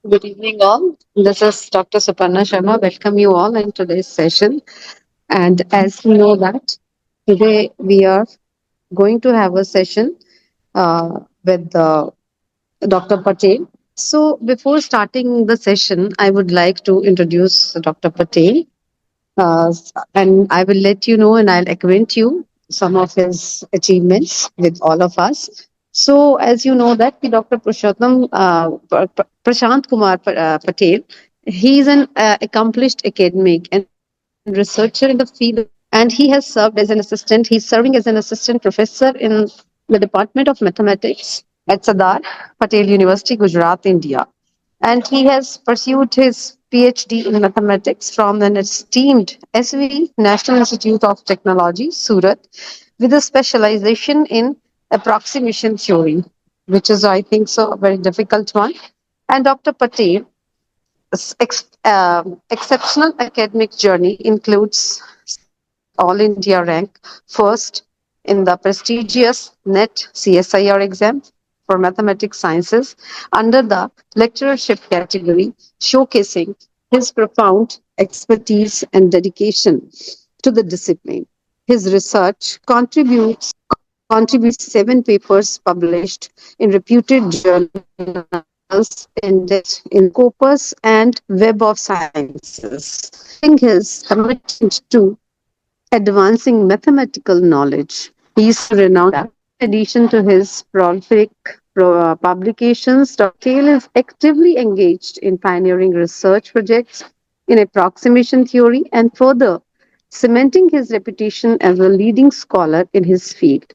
Good evening, all. This is Dr. Suparna Sharma. Welcome you all in today's session. And as you know that today we are going to have a session with Dr. Patel. So before starting the session, I would like to introduce Dr. Patel. And I will let you know and I'll acquaint you some of his achievements with all of us. So, as you know, that Dr. Prashant Kumar Patel, he is an accomplished academic and researcher in the field, and he has served as an assistant. He's serving as an assistant professor in the Department of Mathematics at Sardar Patel University, Gujarat, India, and he has pursued his PhD in mathematics from an esteemed SV National Institute of Technology, Surat, with a specialization in approximation theory, which is, I think, so a very difficult one. And Dr. Patel exceptional academic journey includes securing All India rank first in the prestigious NET CSIR exam for mathematics sciences under the lecturership category, showcasing his profound expertise and dedication to the discipline. His research contributes 7 papers published in reputed journals in Scopus and Web of Sciences, his commitment to advancing mathematical knowledge. He is renowned. In addition to his prolific publications, Dr. Kale is actively engaged in pioneering research projects in approximation theory and further cementing his reputation as a leading scholar in his field.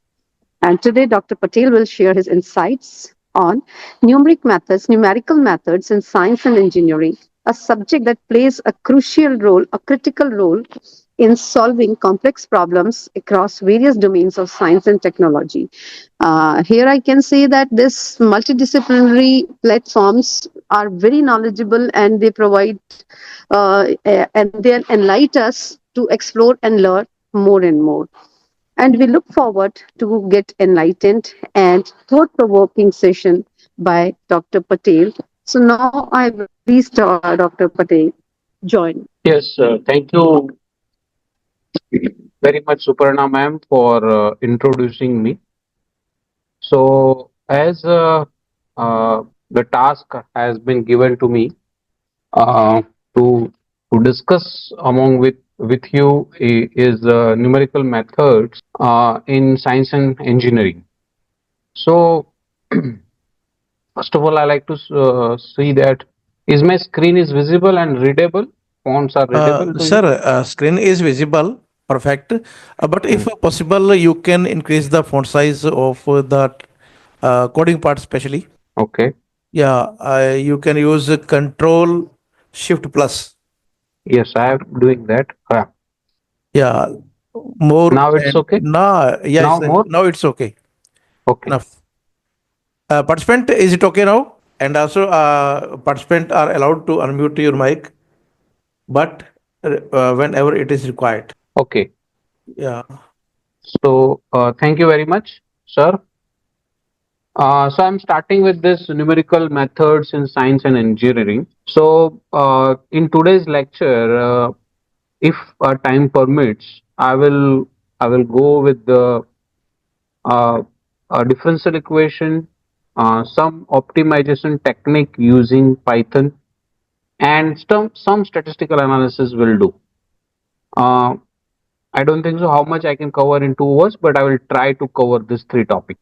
And today, Dr. Patel will share his insights on numerical methods in science and engineering, a subject that plays a critical role in solving complex problems across various domains of science and technology. Here, I can say that this multidisciplinary platforms are very knowledgeable and they provide and they enlighten us to explore and learn more and more. And we look forward to get enlightened and thought-provoking session by Dr. Patel. So now I will please Dr. Patel join. Yes, thank you very much, Suparna ma'am, for introducing me. So, as the task has been given to me uh, to discuss among with you is numerical methods in science and engineering. So, first of all, I like to see that is my screen is visible and readable. Fonts are readable to you. Sir, screen is visible, perfect. But if Hmm. possible, you can increase the font size of the coding part, especially. Okay. Yeah, you can use Control Shift Plus. Yes, I am doing that. Yeah, more Now it's and okay. now, yes, Now more. now it's okay. Okay. Enough. Participant, is it okay now? And also, participant are allowed to unmute your mic, but whenever it is required. Okay. Yeah. So thank you very much, sir. So I'm starting with this numerical methods in science and engineering. So in today's lecture, if time permits, I will go with the uh, differential equation, some optimization technique using Python, and some statistical analysis will do. Uh, I don't think so how much I can cover in 2 hours, but I will try to cover these three topics.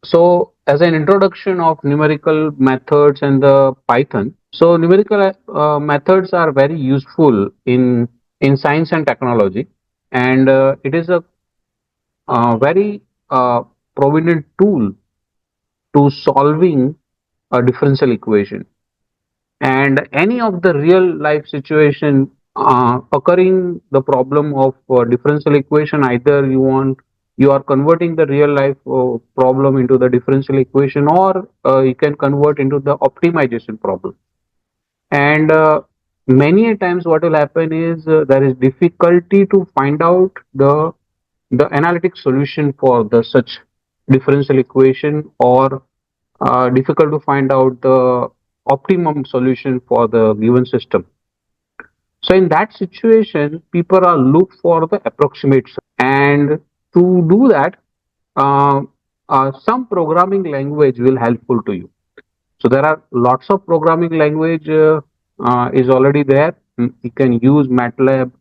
So as an introduction of numerical methods and the Python, so numerical methods are very useful in science and technology, and it is a very prominent tool to solving a differential equation and any of the real life situation occurring the problem of differential equation. Either you are converting the real life problem into the differential equation, or you can convert into the optimization problem. And many a times what will happen is there is difficulty to find out the analytic solution for the such differential equation, or difficult to find out the optimum solution for the given system. So in that situation, people are look for the approximate and to do that, uh, some programming language will helpful to you. So there are lots of programming language is already there. You can use MATLAB,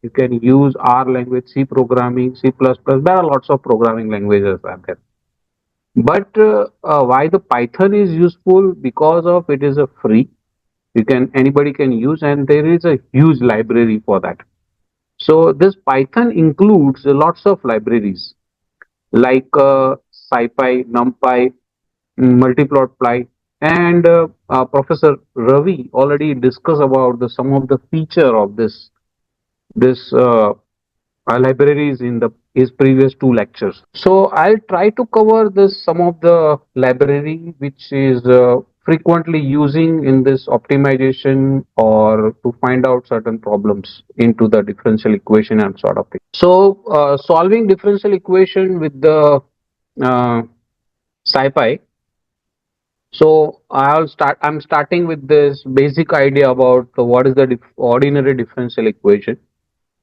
you can use R language, C programming, C++. There are lots of programming languages out there. But why the Python is useful? Because of it is a free. You can anybody can use, and there is a huge library for that. So this Python includes lots of libraries like SciPy, NumPy, multiply, and Professor Ravi already discussed about the some of the feature of this libraries in the his previous two lectures. So I'll try to cover this some of the library which is frequently using in this optimization or to find out certain problems into the differential equation and sort of thing. So solving differential equation with the uh, SciPy. So I'm starting with this basic idea about what is the ordinary differential equation.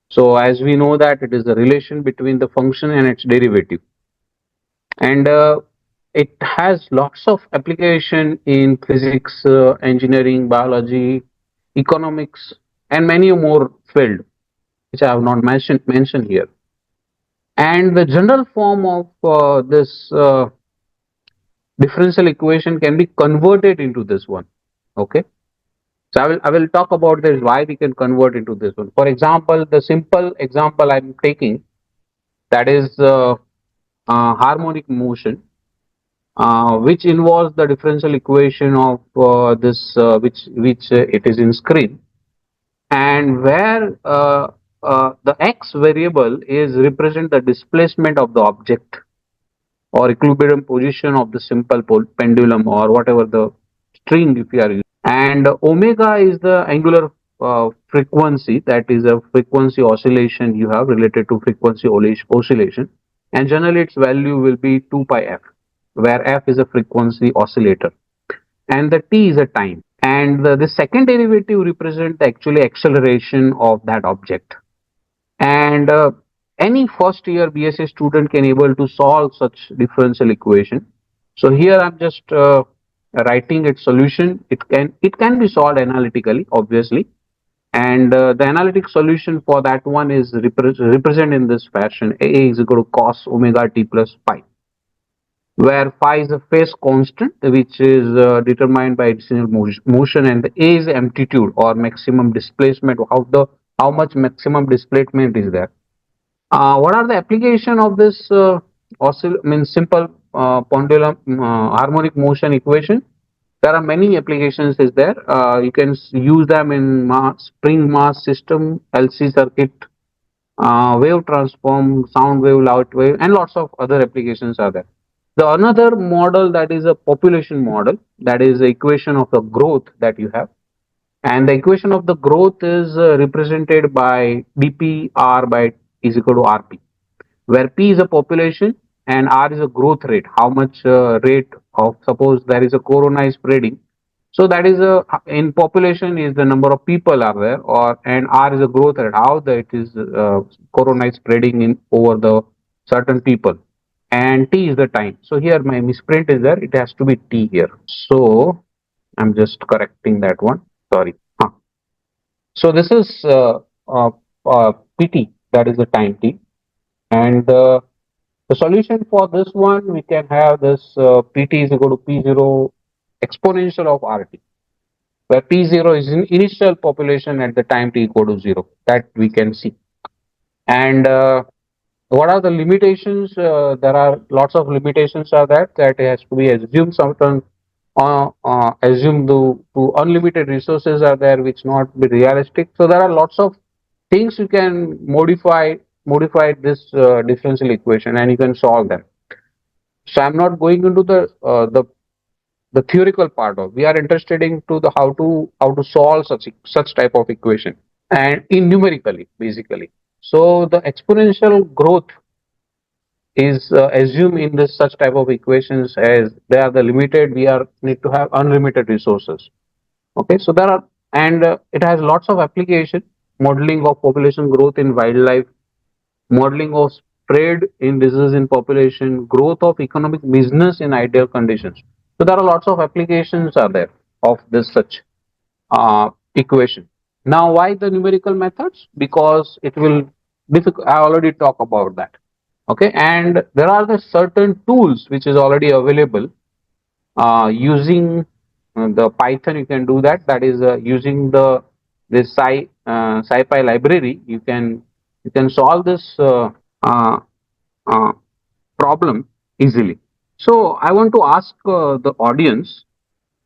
So as we know that it is the relation between the function and its derivative, and it has lots of application in physics, engineering, biology, economics, and many more field which I have not mentioned here. And the general form of this differential equation can be converted into this one. Okay. So I will talk about this why we can convert into this one. For example, the simple example I'm taking, that is harmonic motion, which involves the differential equation of this which it is in screen, and where the x variable is represent the displacement of the object or equilibrium position of the simple pendulum or whatever the string if you are using. And omega is the angular frequency, that is a frequency oscillation you have related to frequency oscillation, and generally its value will be 2 pi f, where f is a frequency oscillator and the t is a time, and the second derivative represent the actually acceleration of that object. And any first year BSc student can able to solve such differential equation. So here I'm just writing its solution. It can be solved analytically, obviously, and the analytic solution for that one is represent in this fashion: A is equal to cos omega t plus pi, where phi is a phase constant which is determined by its motion, and the A is amplitude or maximum displacement. How much maximum displacement is there? What are the application of this simple pendulum harmonic motion equation? There are many applications is there. You can use them in spring mass system, LC circuit, wave transform, sound wave, light wave, and lots of other applications are there. The another model, that is a population model, that is the equation of the growth that you have, and the equation of the growth is represented by dp r by is equal to rp, where p is a population and r is a growth rate, how much rate of, suppose there is a corona spreading, so that is a, in population is the number of people are there, or and r is a growth rate, how the it is corona is spreading in over the certain people, and t is the time. So here my misprint is there, it has to be t here, so I'm just correcting that one, sorry. Huh. So this is pt, that is the time t, and the solution for this one, we can have this pt is equal to p0 exponential of rt, where p0 is in initial population at the time t equal to 0, that we can see. And what are the limitations? There are lots of limitations are that it has to be assumed certain assumed to unlimited resources are there which not be realistic. So there are lots of things you can modify this differential equation and you can solve them. So I'm not going into the theoretical part of. We are interested into the how to solve such type of equation and in numerically basically. So the exponential growth is assumed in this such type of equations as they are the limited. We are need to have unlimited resources. Okay, so there are, and it has lots of application: modeling of population growth in wildlife, modeling of spread in disease in population, growth of economic business in ideal conditions. So there are lots of applications are there of this such equation. Now, why the numerical methods? Because it will difficult. I already talk about that. Okay, and there are the certain tools which is already available using the Python. You can do that. That is using the this SciPy library. You can solve this uh, uh, problem easily. So I want to ask the audience,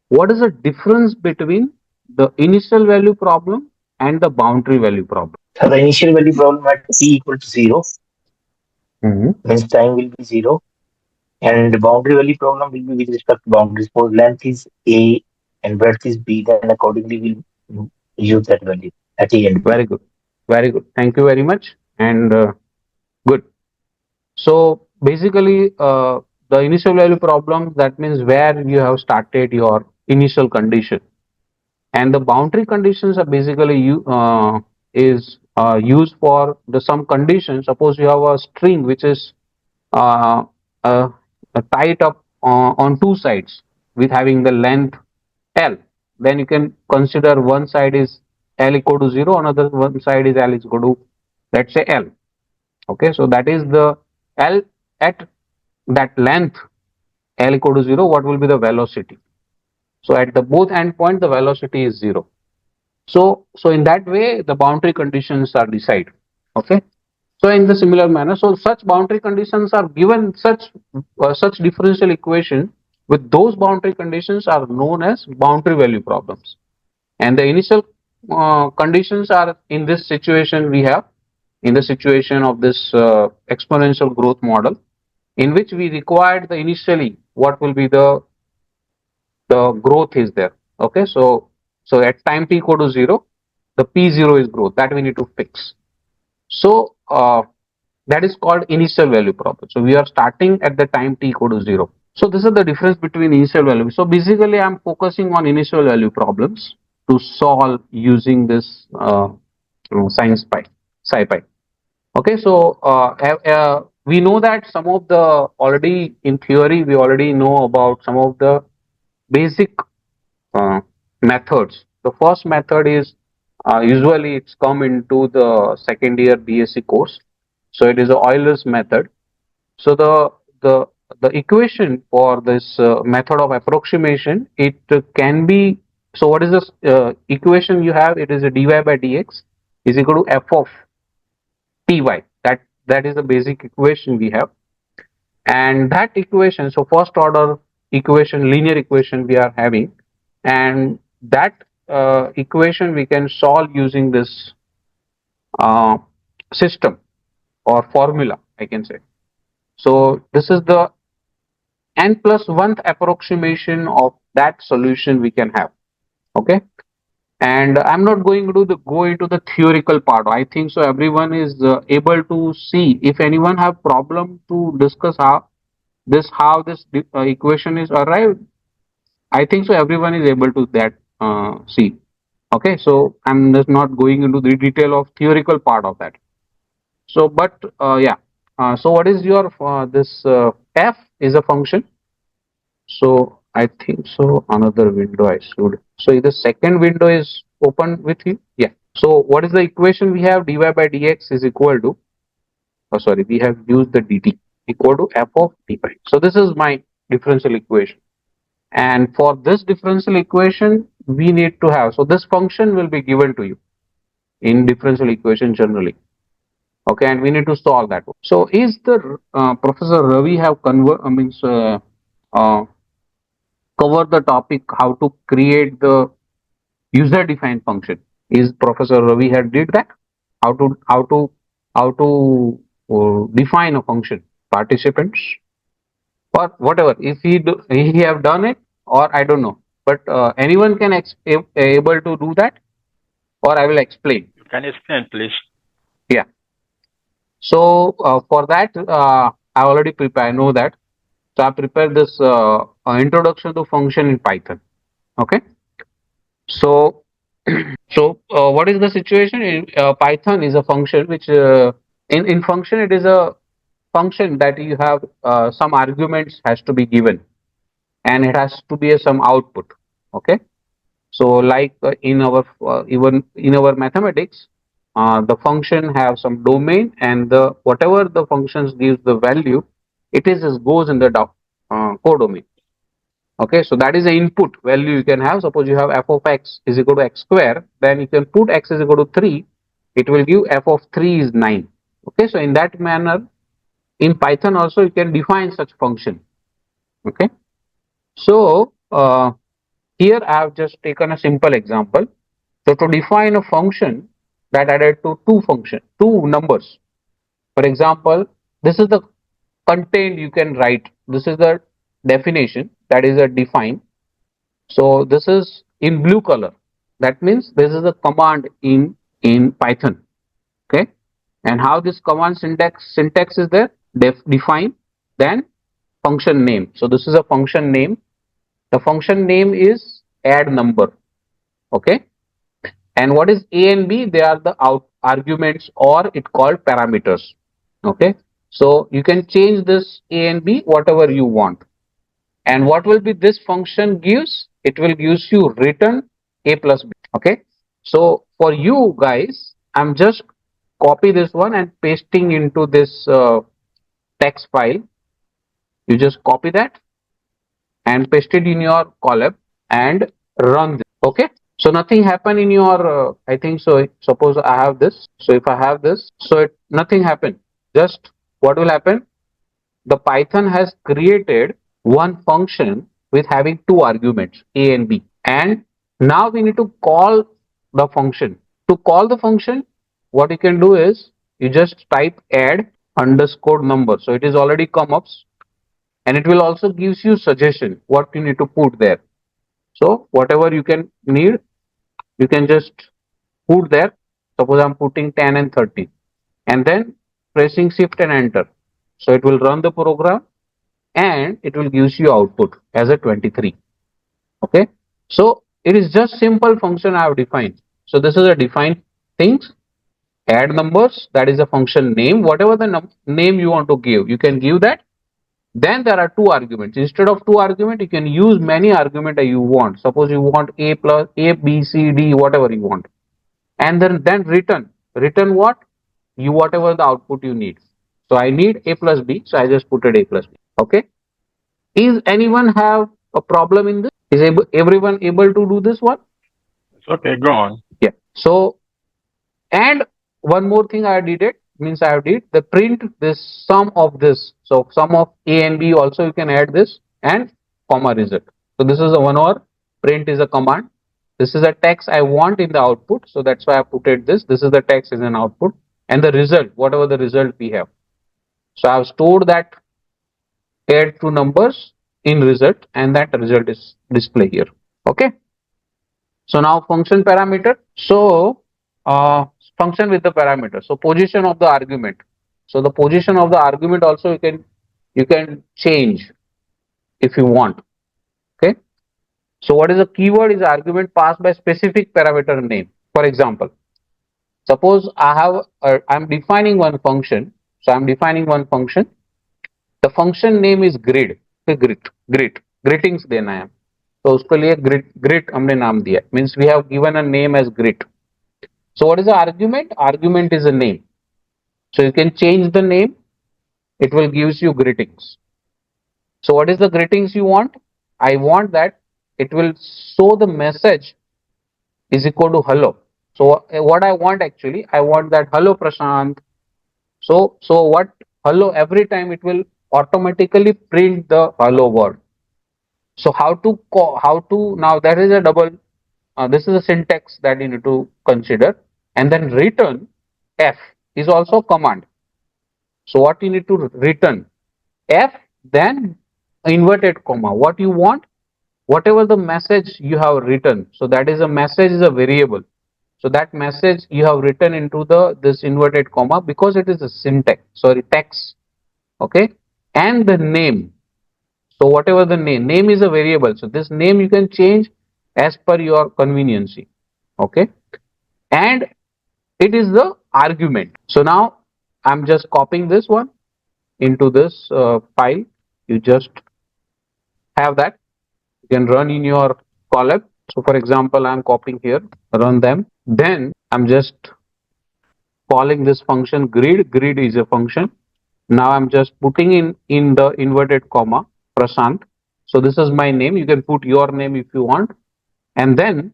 what is the difference between the initial value problem and the boundary value problem? So the initial value problem at t equal to 0 Mhm. means time will be 0, and the boundary value problem will be with respect to boundaries. Suppose length is a and breadth is b, then accordingly we'll use that value at a and b. Very good. Very good. Thank you very much. And good. So basically, the initial value problem, that means where you have started your initial condition, and the boundary conditions are basically used for the some condition. Suppose you have a string which is uh, uh, tied up on two sides with having the length L. Then you can consider one side is L equal to 0, another one side is L is equal to, let's say, L. Okay, so that is the L at that length L equal to 0. What will be the velocity? So at the both end point, the velocity is 0. So in that way, the boundary conditions are decided. Okay. So in the similar manner, so such boundary conditions are given, such differential equation with those boundary conditions are known as boundary value problems. And the initial conditions are in this situation we have, in the situation of this exponential growth model, in which we required the initially what will be the growth is there. Okay, so at time t equal to 0, the p0 is growth that we need to fix. So that is called initial value problem. So we are starting at the time t equal to 0. So this is the difference between initial value. So basically I'm focusing on initial value problems to solve using this science pi, SciPy. Okay, so we know that some of the, already in theory we already know about some of the basic uh, methods. The first method is usually it's come into the second year BSc course. So it is the Euler's method. So the the equation for this method of approximation, it can be, so what is this equation you have? It is a dy by dx is equal to f of ty. That is the basic equation we have, and that equation, so first order equation, linear equation we are having, and that equation we can solve using this uh, system or formula, I can say. So this is the n plus 1th approximation of that solution we can have. Okay, and I'm not going to go into the theoretical part. I think so everyone is able to see. If anyone have problem to discuss how this equation is arrived, I think so everyone is able to that see. Okay, so I'm just not going into the detail of theoretical part of that. So but yeah, so what is your this f is a function. So I think so another window I should. So the second window is open with you. Yeah. So what is the equation we have? Dy by dx is equal to, oh sorry, we have used the dt equal to f of dy. So this is my differential equation. And for this differential equation, we need to have, so this function will be given to you in differential equation generally. Okay, and we need to solve that. So is the Professor Ravi have uh, cover the topic how to create the user defined function? Is Professor Ravi had did that? How to define a function? Participants or whatever. If he have done it, or I don't know, but anyone can able to do that, or I will explain. Can you explain, please? Yeah. So for that, I already prepare. I know that. So I prepared this introduction to function in Python. Okay. So, what is the situation? Python is a function which, in function, it is a function that you have some arguments has to be given, and it has to be some output. Okay. So, like in our even in our mathematics, the function have some domain, and the whatever the functions gives the value, it is just goes in the codomain. Okay, so that is the input value you can have. Suppose you have f of x is equal to x square, then you can put x is equal to 3. It will give f of 3 is 9. Okay, so in that manner, in Python also you can define such function. Okay, so here I have just taken a simple example. So to define a function that added to two numbers. For example, this is the content you can write. This is the definition that is a define. So this is in blue color. That means this is a command in Python. Okay, and how this command syntax is there? Define, then function name. So this is a function name. The function name is add number. Okay, and what is a and b? They are the arguments, or it called parameters. Okay, so you can change this a and b whatever you want. And what will be this function gives? It will gives you return a plus b. Okay, so for you guys, I'm just copy this one and pasting into this text file. You just copy that and paste it in your column and run this. Okay, so nothing happen in your I think so. Suppose I have this. So if I have this, so nothing happen. Just what will happen? The Python has created one function with having two arguments a and b, and now we need to call the function. To call the function, what you can do is you just type add underscore number. So it is already come up, and it will also gives you suggestion what you need to put there. So whatever you can need, you can just put there. Suppose I'm putting 10 and 30, and then pressing shift and enter. So it will run the program, and it will gives you output as a 23. Okay, so it is just simple function I have defined. So this is a defined things. Add numbers, that is a function name. Whatever the name you want to give, you can give that. Then there are two arguments. Instead of two arguments, you can use many arguments that you want. Suppose you want a plus a b c d, whatever you want, and then return what you, whatever the output you need. So I need a plus b, so I just put it a plus b. Okay, is anyone have a problem in this? Is everyone able to do this one? It's okay, go on. Yeah. So, and one more thing I did it means I have did the print this sum of this. So sum of a and b also you can add this, and comma result. So this is a one, or print is a command. This is a text I want in the output. So that's why I put it this. This is the text is an output, and the result, whatever the result we have. So I have stored that add two numbers in result, and that result is display here. Okay, so now function parameter. So function with the parameter. So position of the argument. So the position of the argument also you can change if you want. Okay, so what is a keyword? Is argument passed by specific parameter name. For example, suppose I'm defining one function. So I'm defining one function. The function name is grid. Greetings देना है, तो उसके लिए grid हमने नाम दिया. Means we have given a name as grid. So what is the argument? Argument is a name. So you can change the name. It will gives you greetings. So what is the greetings you want? I want that it will show the message is equal to hello. So what I want actually, I want that hello Prashant. So what hello, every time it will automatically print the hello word. So how to now, that is a double. This is a syntax that you need to consider, and then return f is also command. So what you need to return f, then inverted comma. What you want, whatever the message you have written. So that is a message is a variable. So that message you have written into the this inverted comma, because it is a syntax. Sorry, text. Okay, and the name. So whatever the name is a variable. So this name you can change as per your conveniency. Okay, and it is the argument. So now I'm just copying this one into this file. You just have that. You can run in your column. So for example, I'm copying here, run them. Then I'm just calling this function grid. Grid is a function. Now I'm just putting in the inverted comma Prashant. So this is my name. You can put your name if you want. And then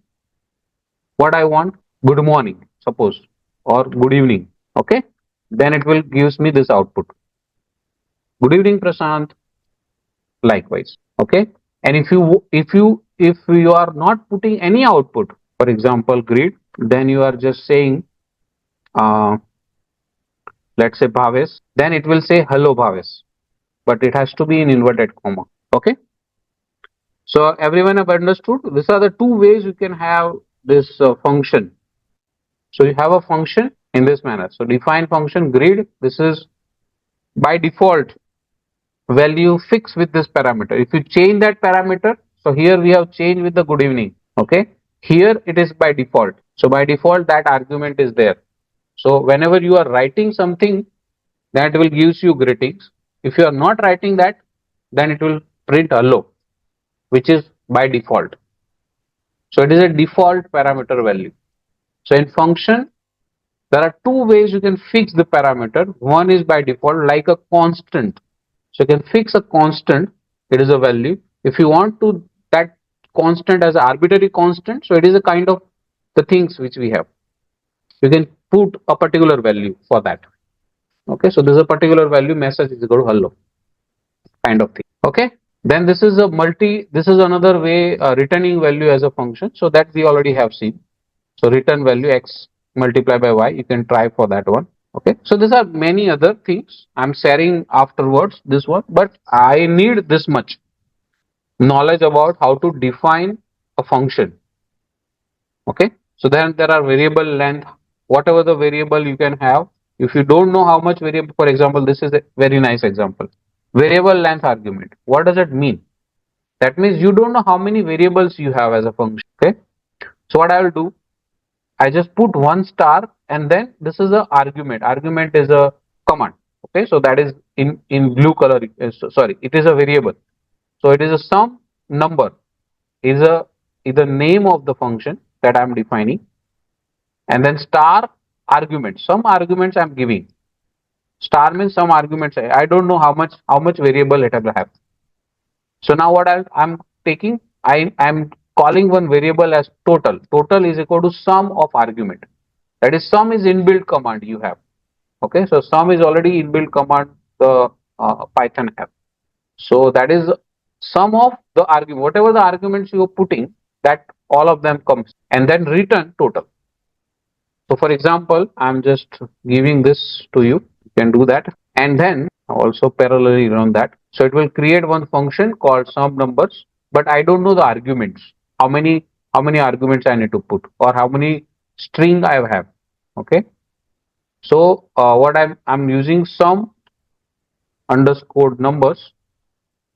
what I want, good morning, suppose, or good evening. Okay. Then it will gives me this output. Good evening, Prashant. Likewise. Okay. And if you are not putting any output, for example, grid, then you are just saying, uh, let's say Bhavesh, then it will say hello Bhavesh, but it has to be in inverted comma. Okay. So everyone have understood. These are the two ways you can have this function. So you have a function in this manner. So define function grid. This is by default value fixed with this parameter. If you change that parameter, so here we have changed with the good evening. Okay. Here it is by default. So by default that argument is there. So whenever you are writing something, that will gives you greetings. If you are not writing that, then it will print hello, which is by default. So it is a default parameter value. So in function, there are two ways you can fix the parameter. One is by default like a constant. So you can fix a constant, it is a value. If you want to that constant as an arbitrary constant, so it is a kind of the things which we have. You can put a particular value for that. Okay, so this is a particular value, message is equal to hello kind of thing. Okay, then this is another way returning value as a function. So that we already have seen. So return value x multiplied by y, you can try for that one. Okay, so these are many other things I'm sharing afterwards this one, but I need this much knowledge about how to define a function. Okay, so then there are variable length, whatever the variable you can have. If you don't know how much variable, for example, this is a very nice example. Variable length argument. What does it mean? That means you don't know how many variables you have as a function. Okay, so what I will do, I just put one star and then this is a argument. Argument is a command. Okay, so that is in blue color. Sorry, it is a variable. So it is a sum number is the name of the function that I am defining, and then star argument. Some arguments I am giving. Star means some arguments. I don't know how much variable it will have. So now what I'm taking, I'm calling one variable as total. Total is equal to sum of argument. That is sum is inbuilt command you have. Okay, so sum is already inbuilt command the Python have. So that is sum of the argument. Whatever the arguments you are putting, that all of them comes and then return total. So for example, I'm just giving this to you. You can do that and then also parallelly run that. So it will create one function called sum numbers, but I don't know the arguments. How many arguments I need to put or how many string I have. Okay. So what I'm using sum underscore numbers.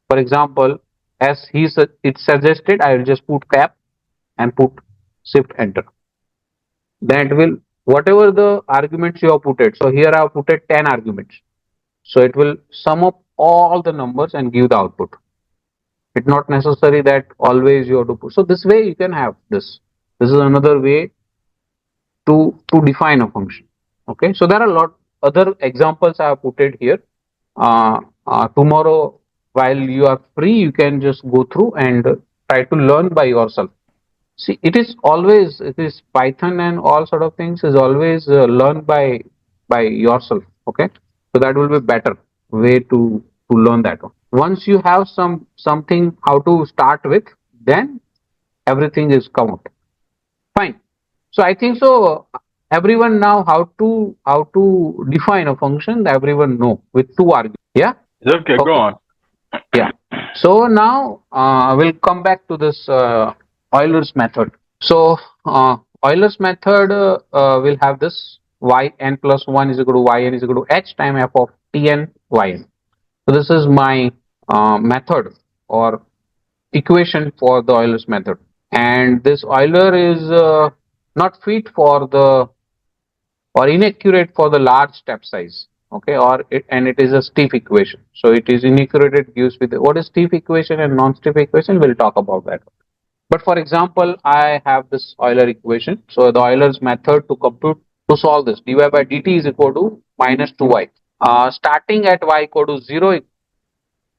For example, as it suggested, I will just put cap and put shift enter. Then it will whatever the arguments you have put it. So here I have put it 10 arguments. So it will sum up all the numbers and give the output. It's not necessary that always you have to put. So this way you can have this. This is another way to define a function. Okay. So there are a lot other examples I have put it here. Tomorrow, while you are free, you can just go through and try to learn by yourself. See, it is Python and all sort of things is always learn by yourself. Okay, so that will be better way to learn that one. Once you have something how to start with, then everything is come out. Fine. So I think so. Everyone now how to define a function. Everyone know with two arguments. Yeah. It's okay, go Okay. on. Yeah. So now we'll come back to this Euler's method. So Euler's method will have this yn plus 1 is equal to yn is equal to h time f of tn yn. So this is my method or equation for the Euler's method. and this Euler is not fit for the or inaccurate for the large step size. Okay, and it is a stiff equation. So it is inaccurate. It gives with what is stiff equation and non-stiff equation. We'll talk about that. But for example, I have this Euler equation. So the Euler's method to compute to solve this dy by dt is equal to minus 2y. Starting at y equal to 0.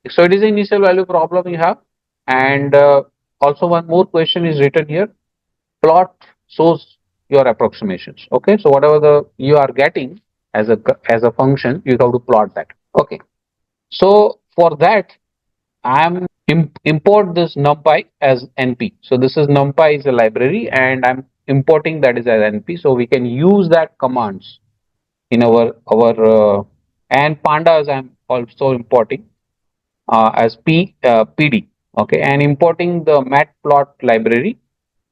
So it is an initial value problem you have. And also one more question is written here. Plot shows your approximations. Okay, so whatever the you are getting as a function, you have to plot that. Okay, so for that I am import this numpy as np. So this is numpy is a library, and I'm importing that is as np. So we can use that commands in our and pandas I'm also importing as pd. Okay, and importing the matplot library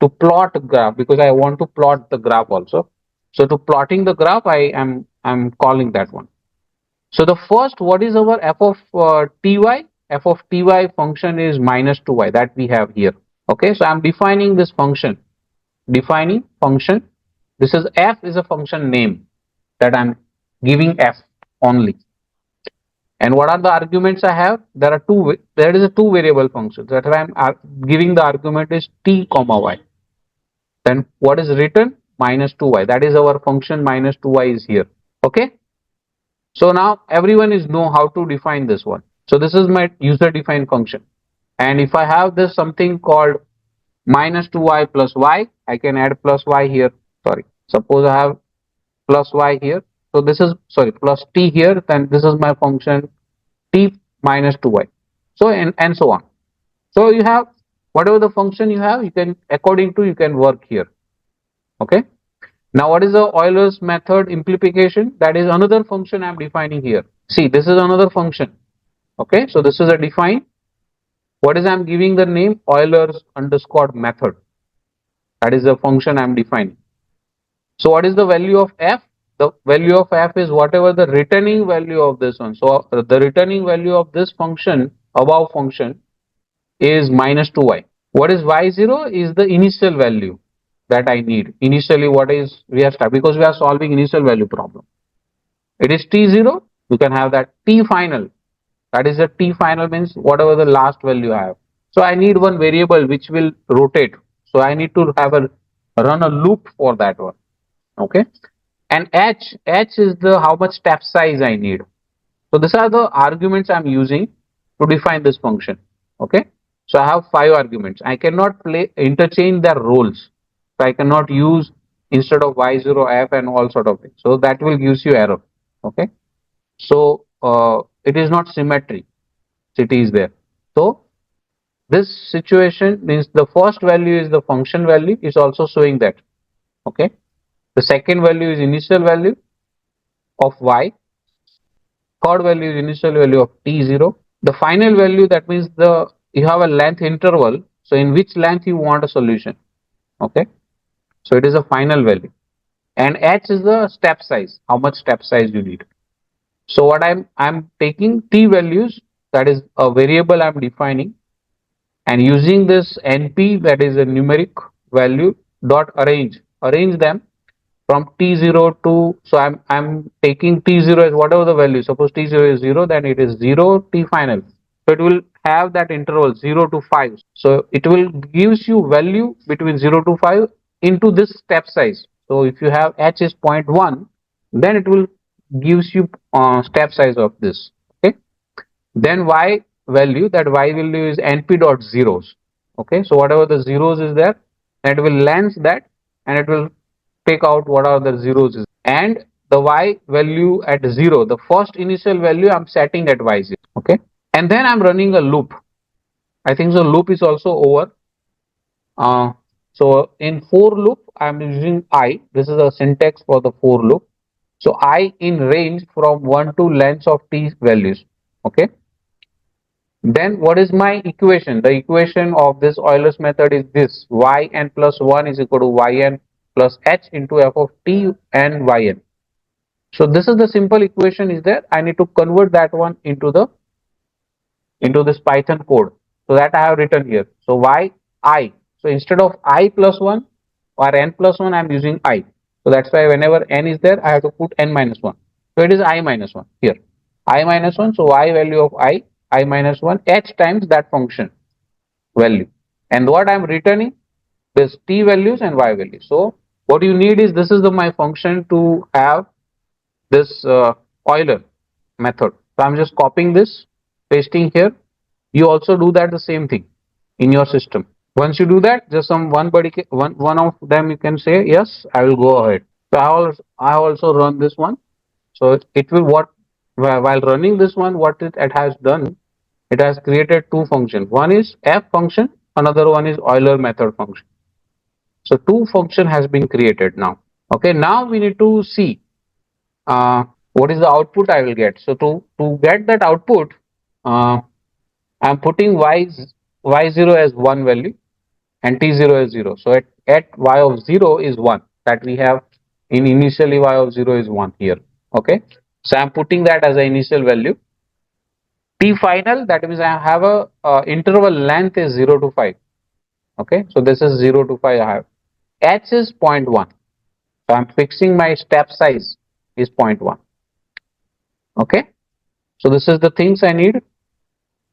to plot graph because I want to plot the graph also. So to plotting the graph, I'm calling that one. So the first, what is our f of ty? F of ty function is minus 2y that we have here. Okay, so I'm defining this function. Defining function. This is f is a function name that I'm giving f only. And what are the arguments I have? There are two. There is a two variable function that I'm giving the argument is t comma y. Then what is written? Minus 2y. That is our function minus 2y is here. Okay. So now everyone is know how to define this one. So this is my user defined function. And if I have this something called minus 2y plus y, I can add plus y here. Sorry. Suppose I have plus y here. So this is, sorry, plus t here. Then this is my function t minus 2y. So and so on. So you have whatever the function you have, you can according to you can work here. Okay. Now what is the Euler's method implication? That is another function I'm defining here. See, this is another function. Okay, so this is a define. What is I'm giving the name? Euler's underscore method. That is the function I'm defining. So what is the value of f? The value of f is whatever the returning value of this one. So the returning value of this function, above function, is minus 2y. What is y0 is the initial value that I need. Initially, what is we are start because we are solving initial value problem. It is t0. You can have that t final. That is the t final means whatever the last value I have. So I need one variable which will rotate. So I need to have a run a loop for that one. Okay. And h is the how much step size I need. So these are the arguments I'm using to define this function. Okay. So I have 5 arguments. I cannot interchange their roles. So I cannot use instead of y0 f and all sort of things. So that will gives you error. Okay. So it is not symmetry. It is there. So this situation means the first value is the function value is also showing that. Okay. The second value is initial value of y. Third value is initial value of t0. The final value, that means you have a length interval. So in which length you want a solution. Okay. So it is a final value. And h is the step size. How much step size you need. So what I'm taking t values, that is a variable I'm defining, and using this np, that is a numeric value, dot arrange them from t0 to, so I'm taking t0 as whatever the value. Suppose t0 is 0, then it is 0 t final. So it will have that interval 0 to 5. So it will gives you value between 0 to 5 into this step size. So if you have h is 0.1, then it will gives you step size of this. Okay. Then y value, that y value is np dot zeros. Okay. So whatever the zeros is there, it will lens that, and it will take out what are the zeros is. And the y value at 0, the first initial value I'm setting at y0. Okay. And then I'm running a loop. I think the loop is also over. So in for loop, I'm using I. This is a syntax for the for loop. So I in range from 1 to length of t values. Okay. Then what is my equation? The equation of this Euler's method is this: yn plus 1 is equal to yn plus h into f of t and yn. So this is the simple equation is there. I need to convert that one into this Python code. So that I have written here. So yi So instead of I plus 1 or n plus 1, I'm using I. So that's why whenever n is there, I have to put n minus 1. So it is I minus 1 here. I minus 1, so y value of I minus 1, h times that function value. And what I'm returning, this t values and y values. So what you need is, this is my function to have this Euler method. So I'm just copying this, pasting here. You also do that the same thing in your system. Once you do that, just one of them you can say yes, I will go ahead. So I also run this one. So it will, what while running this one, what it has done, it has created two functions. One is f function, another one is Euler method function. So two function has been created now. Okay, now we need to see what is the output I will get. So to get that output, I'm putting y0 as one value and t0 as 0. So at y of 0 is 1, that we have in initially y of 0 is 1 here. Okay, so I'm putting that as an initial value. T final, that means I have a interval length is 0 to 5. Okay, so this is 0 to 5 I have. H is 0.1. So I'm fixing my step size is 0.1. Okay, so this is the things I need.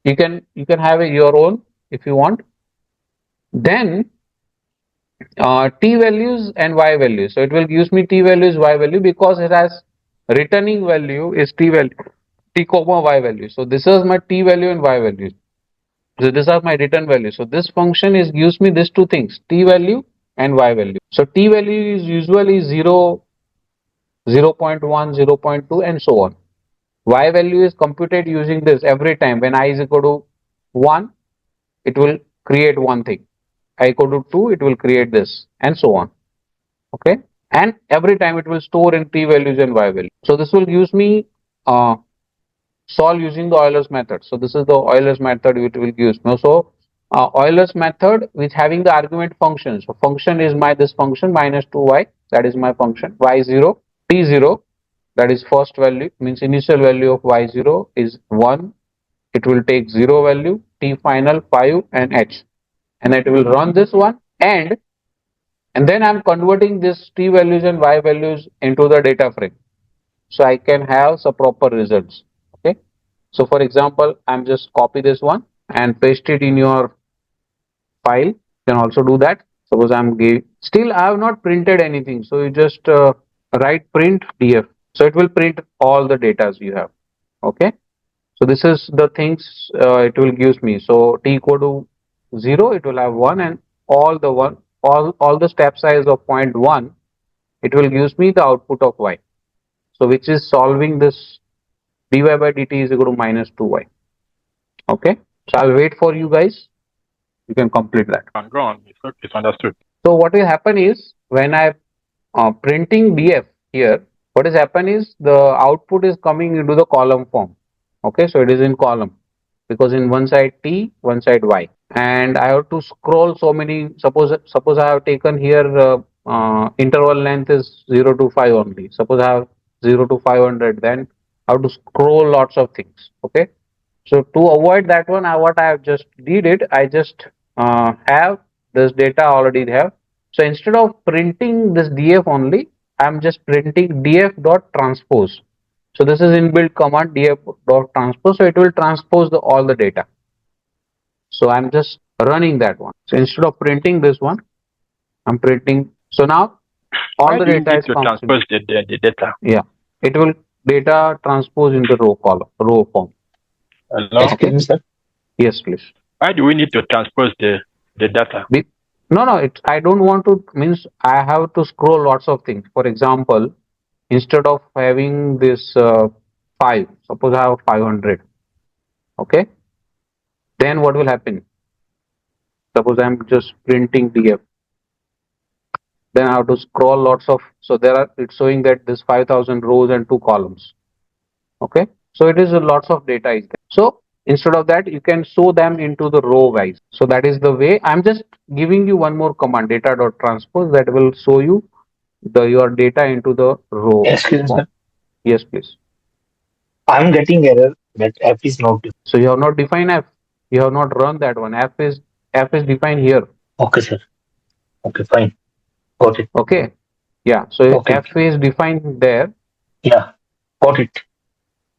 You can have your own if you want. Then t values and y values. So it will gives me t values, y value, because it has returning value is t value, t comma y value. So this is my t value and y value. So these are my return value. So this function is gives me these two things, t value and y value. So t value is usually 0, 0.1, 0.2 and so on. Y value is computed using this every time. When I is equal to 1, it will create one thing. I equal to 2, it will create this and so on. Okay, and every time it will store in t values and y values. So this will use me solve using the Euler's method. So this is the Euler's method which will use. So Euler's method with having the argument function. So function is my this function minus 2y, that is my function, y0, t0, that is first value, means initial value of y0 is 1. It will take 0 value, t final 5 and h, and it will run this one, and then I'm converting this t values and y values into the data frame, so I can have some proper results. Okay, so for example, I'm just copy this one and paste it in your file. You can also do that. Suppose I'm giving, still I have not printed anything, so you just write print df, so it will print all the data you have. Okay, so this is the things it will gives me. So t equal to 0, it will have 1, and all the step size of 0.1, it will gives me the output of y. So which is solving this dy by dt is equal to minus 2y. Okay, so I'll wait for you guys. You can complete that. Go on. It's understood. So what will happen is, when I printing df here, what is happen is the output is coming into the column form. Okay, so it is in column, because in one side t, one side y, and I have to scroll so many. Suppose I have taken here interval length is 0 to 5 only. Suppose I have 0 to 500, then I have to scroll lots of things. Okay, so to avoid that one, what I have just did it, I just have this data already have. So instead of printing this df only, I'm just printing df dot transpose. So this is inbuilt command df dot transpose. So it will transpose all the data. So I'm just running that one. So instead of printing this one, I'm printing. So now all Why the do you data need is to comes in. transpose the data? Yeah, it will data transpose in the row form. Hello? Okay. Excuse me, sir. Yes, please. Why do we need to transpose the data? No, I don't want to, means I have to scroll lots of things. For example, instead of having this 5, suppose I have 500. Okay, then what will happen? Suppose I'm just printing df, then I have to scroll lots of, so there are, it's showing that this 5000 rows and 2 columns. Okay, so it is lots of data is there. So instead of that, you can show them into the row wise. So that is the way. I'm just giving you one more command, data dot transpose, that will show you your data into the row Excuse me, form. sir. Yes, please. I'm getting error that f is not. So you have not defined f, you have not run that one. F is defined here. Okay, sir. Okay, fine. Got it. Okay. Yeah. So Okay. f is defined there. Yeah. Got it.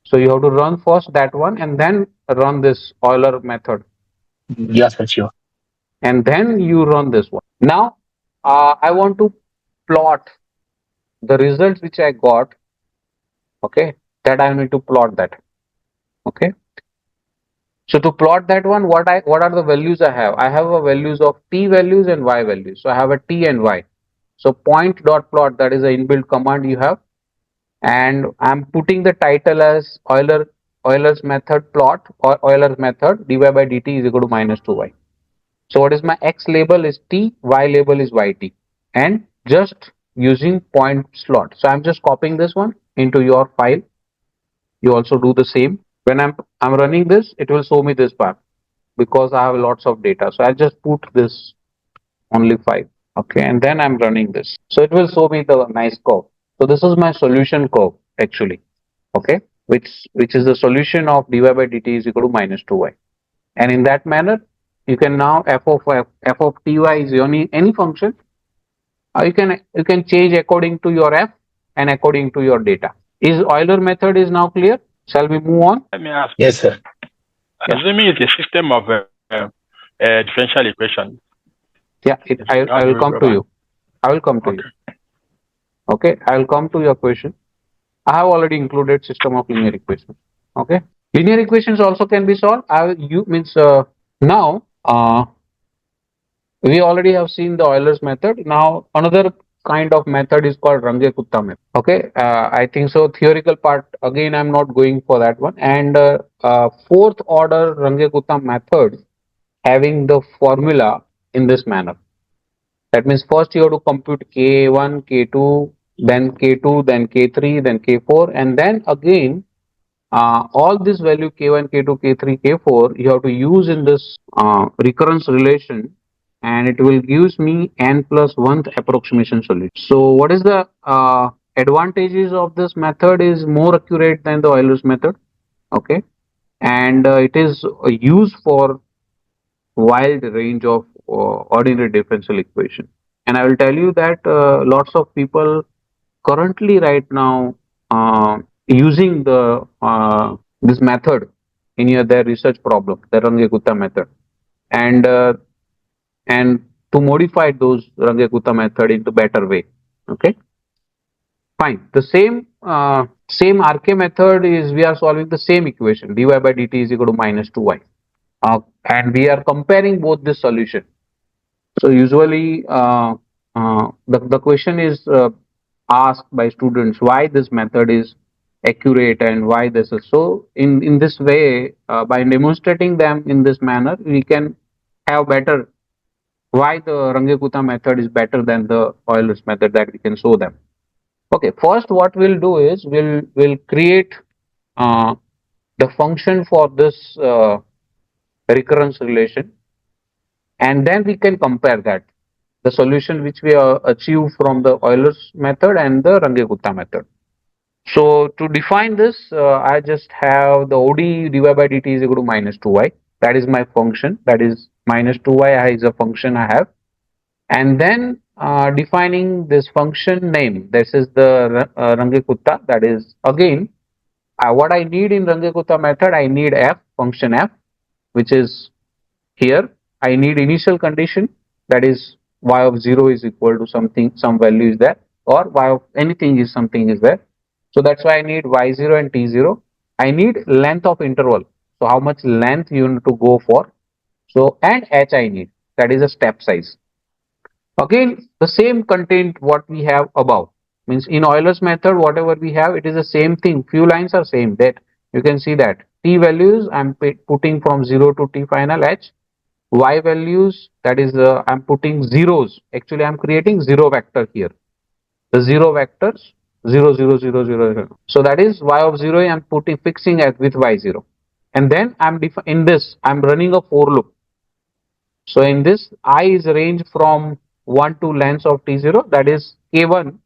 So you have to run first that one and then run this Euler method. Yeah, sir. Sure. And then you run this one. Now, I want to plot the results which I got. Okay. That I need to plot that. Okay. So to plot that one, what are the values I have? I have a values of t values and y values. So I have a t and y. So point dot plot, that is an inbuilt command you have, and I'm putting the title as Euler's method plot or Euler's method dy by dt is equal to minus 2y. So what is my x label is t, y label is yt, and just using point slot. So I'm just copying this one into your file. You also do the same. When I'm running this, it will show me this path because I have lots of data. So I just put this only 5. Okay, and then I'm running this. So it will show me the nice curve. So this is my solution curve actually. Okay, which is the solution of dy by dt is equal to minus 2y. And in that manner, you can now f of ty is any function. You can change according to your f and according to your data. Is Euler method is now clear? Shall we move on? Let me ask. Yes, sir. Yeah. Assuming it's a system of differential equation. Yeah, I will come to you. I will come to you. Okay, I will come to your question. I have already included system of linear equations. Okay, linear equations also can be solved. Now we already have seen the Euler's method. Now another kind of method is called Runge-Kutta method. Okay, I think so. Theoretical part again, I'm not going for that one. And fourth order Runge-Kutta method having the formula in this manner. That means first you have to compute K1, K2, then K2, then K3, then K4, and then again all this value K1, K2, K3, K4 you have to use in this recurrence relation, and it will gives me n plus 1th approximation solution. So what is the advantages of this method is more accurate than the Euler's method. Okay, and it is used for wide range of ordinary differential equation. And I will tell you that lots of people currently right now using this method in their research problem, the Runge-Kutta method, and and to modify those Runge-Kutta method into better way. Okay, fine. The same RK method is we are solving the same equation dy by dt is equal to minus 2y, and we are comparing both this solution. So usually the question is asked by students why this method is accurate and why this is so. In this way, by demonstrating them in this manner, we can have better why the Runge-Kutta method is better than the Euler's method, that we can show them. Okay, first what we'll do is we'll create uh, the function for this recurrence relation, and then we can compare that the solution which we achieve from the Euler's method and the Runge-Kutta method. So to define this, I just have the OD dy by dt is equal to minus 2y. That is my function. That is minus 2y is a function I have. And then defining this function name. This is the Runge-Kutta. That is again what I need in Runge-Kutta method. I need f, function f, which is here. I need initial condition, that is y of 0 is equal to something, some value is there, or y of anything is something is there. So that's why I need y0 and t0. I need length of interval. So how much length you need to go for. So and h I need, that is a step size. Again, the same content what we have above. Means in Euler's method, whatever we have, it is the same thing. Few lines are same. That you can see that t values I'm putting from 0 to t final h. Y values, that is I'm putting zeros. Actually, I'm creating zero vector here. The zero vectors 0 0 0 0 0. So that is y of 0 I'm putting fixing at with y0, and then I'm in this I'm running a for loop. So in this I is range from 1 to length of t0, that is k1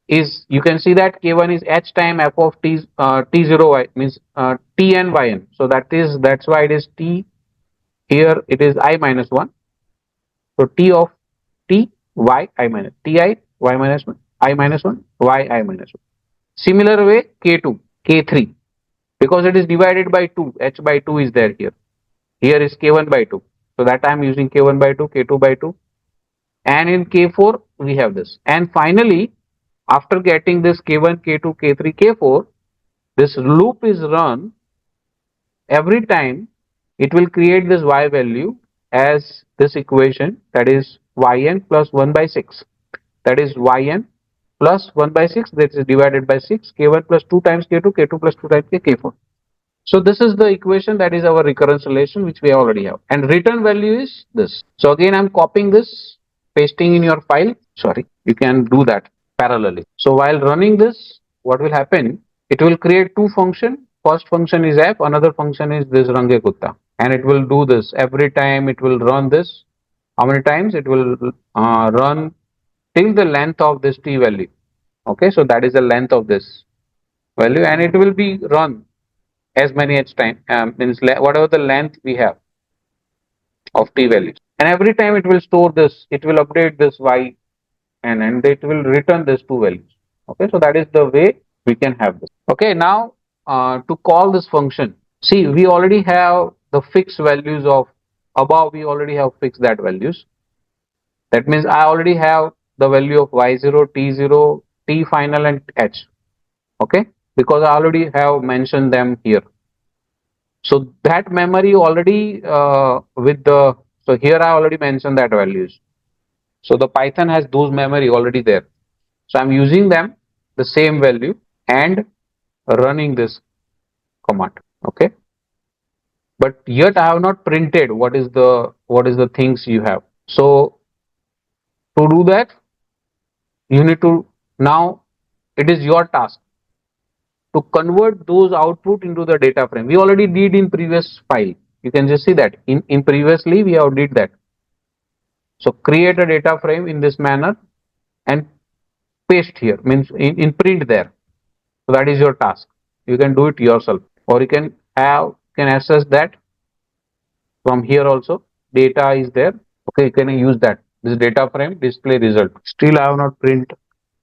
is, you can see that k1 is h time f of t0 y, means t n y n. So that's why it is t, here it is I minus 1, So T of T, Y, I minus, Ti, Y minus 1, I minus 1, Y, I minus 1. Similar way, K2, K3, because it is divided by 2, H by 2 is there here. Here is K1 by 2. So that I am using K1 by 2, K2 by 2. And in K4, we have this. And finally, after getting this K1, K2, K3, K4, this loop is run every time. It will create this Y value as this equation, that is Yn plus 1 by 6. That is Yn plus 1 by 6, that is divided by 6, K1 plus 2 times K2, K2 plus 2 times K4. So this is the equation, that is our recurrence relation, which we already have. And return value is this. So again, I'm copying this, pasting in your file. Sorry, you can do that parallelly. So while running this, what will happen? It will create two functions. First function is f, another function is this range kutta. And it will do this every time. It will run this. How many times? It will run till the length of this t value. Okay, so that is the length of this value, and it will be run as many as time, means whatever the length we have of t values. And every time it will store this, it will update this y, and it will return this two values. Okay, so that is the way we can have this. Okay, now to call this function, see, we already have the fixed values of above, we already have fixed that values. That means I already have the value of y0, t0, t final, and h. Okay, because I already have mentioned them here. So that memory already with the, so here I already mentioned that values. So the Python has those memory already there. So I'm using them, the same value, and running this command. Okay. But yet I have not printed what is the things you have. So to do that, you need to, now it is your task to convert those output into the data frame. We already did in previous file. You can just see that in previously we have did that. So create a data frame in this manner and paste here, means in print there. So that is your task. You can do it yourself, or you can access that from here also. Data is there. Okay, you can use that. This data frame display result. Still I have not print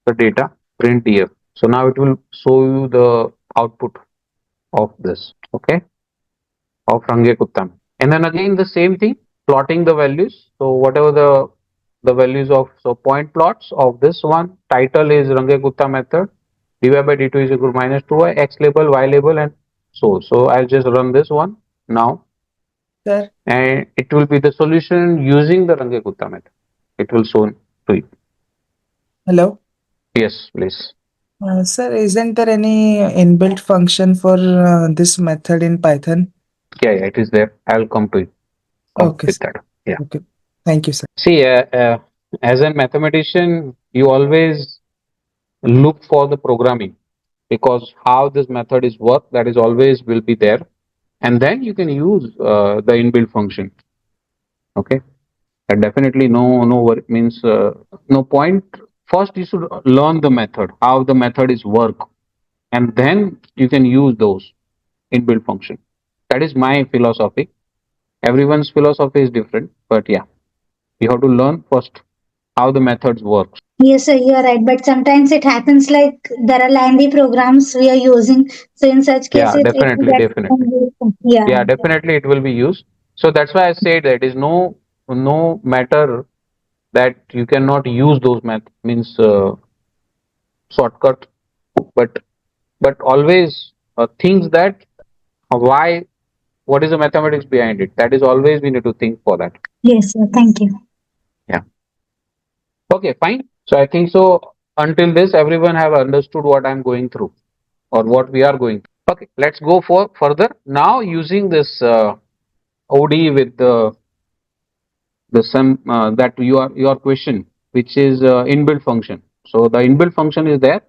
the data. Print here. So now it will show you the output of this. Okay, of Range Kuttam. And then again the same thing, plotting the values. So whatever the values of, so point plots of this one, title is Range Kutta method, dy by dt is equal to minus 2y, x label, y label, and so I'll just run this one now. Sir, And it will be the solution using the Range Kutta method. It will show to you. hello. Yes, please. Sir, isn't there any inbuilt function for this method in Python? Yeah, it is there. I'll come to it. Okay, With sir. that. Yeah. Okay. Thank you, sir. See, as a mathematician, you always look for the programming, because how this method is work, that is always will be there, and then you can use the inbuilt function. Okay, and definitely no means no point. First, you should learn the method, how the method is work, and then you can use those inbuilt function. That is my philosophy. Everyone's philosophy is different, but yeah, you have to learn first how the methods work. Yes, sir, you are right. But sometimes it happens like there are lengthy programs we are using. So in such Yeah, cases, it will definitely. get yeah. Yeah, definitely it will be used. So that's why I said that is no matter that you cannot use those math, means shortcut, but always things that why, what is the mathematics behind it, that is always we need to think for that. Yes, sir. Thank you. Yeah. Okay, fine. So I think so until this everyone have understood what I'm going through or what we are going through. Okay, let's go for further now using this OD with the sum that your question, which is inbuilt function. So the inbuilt function is there.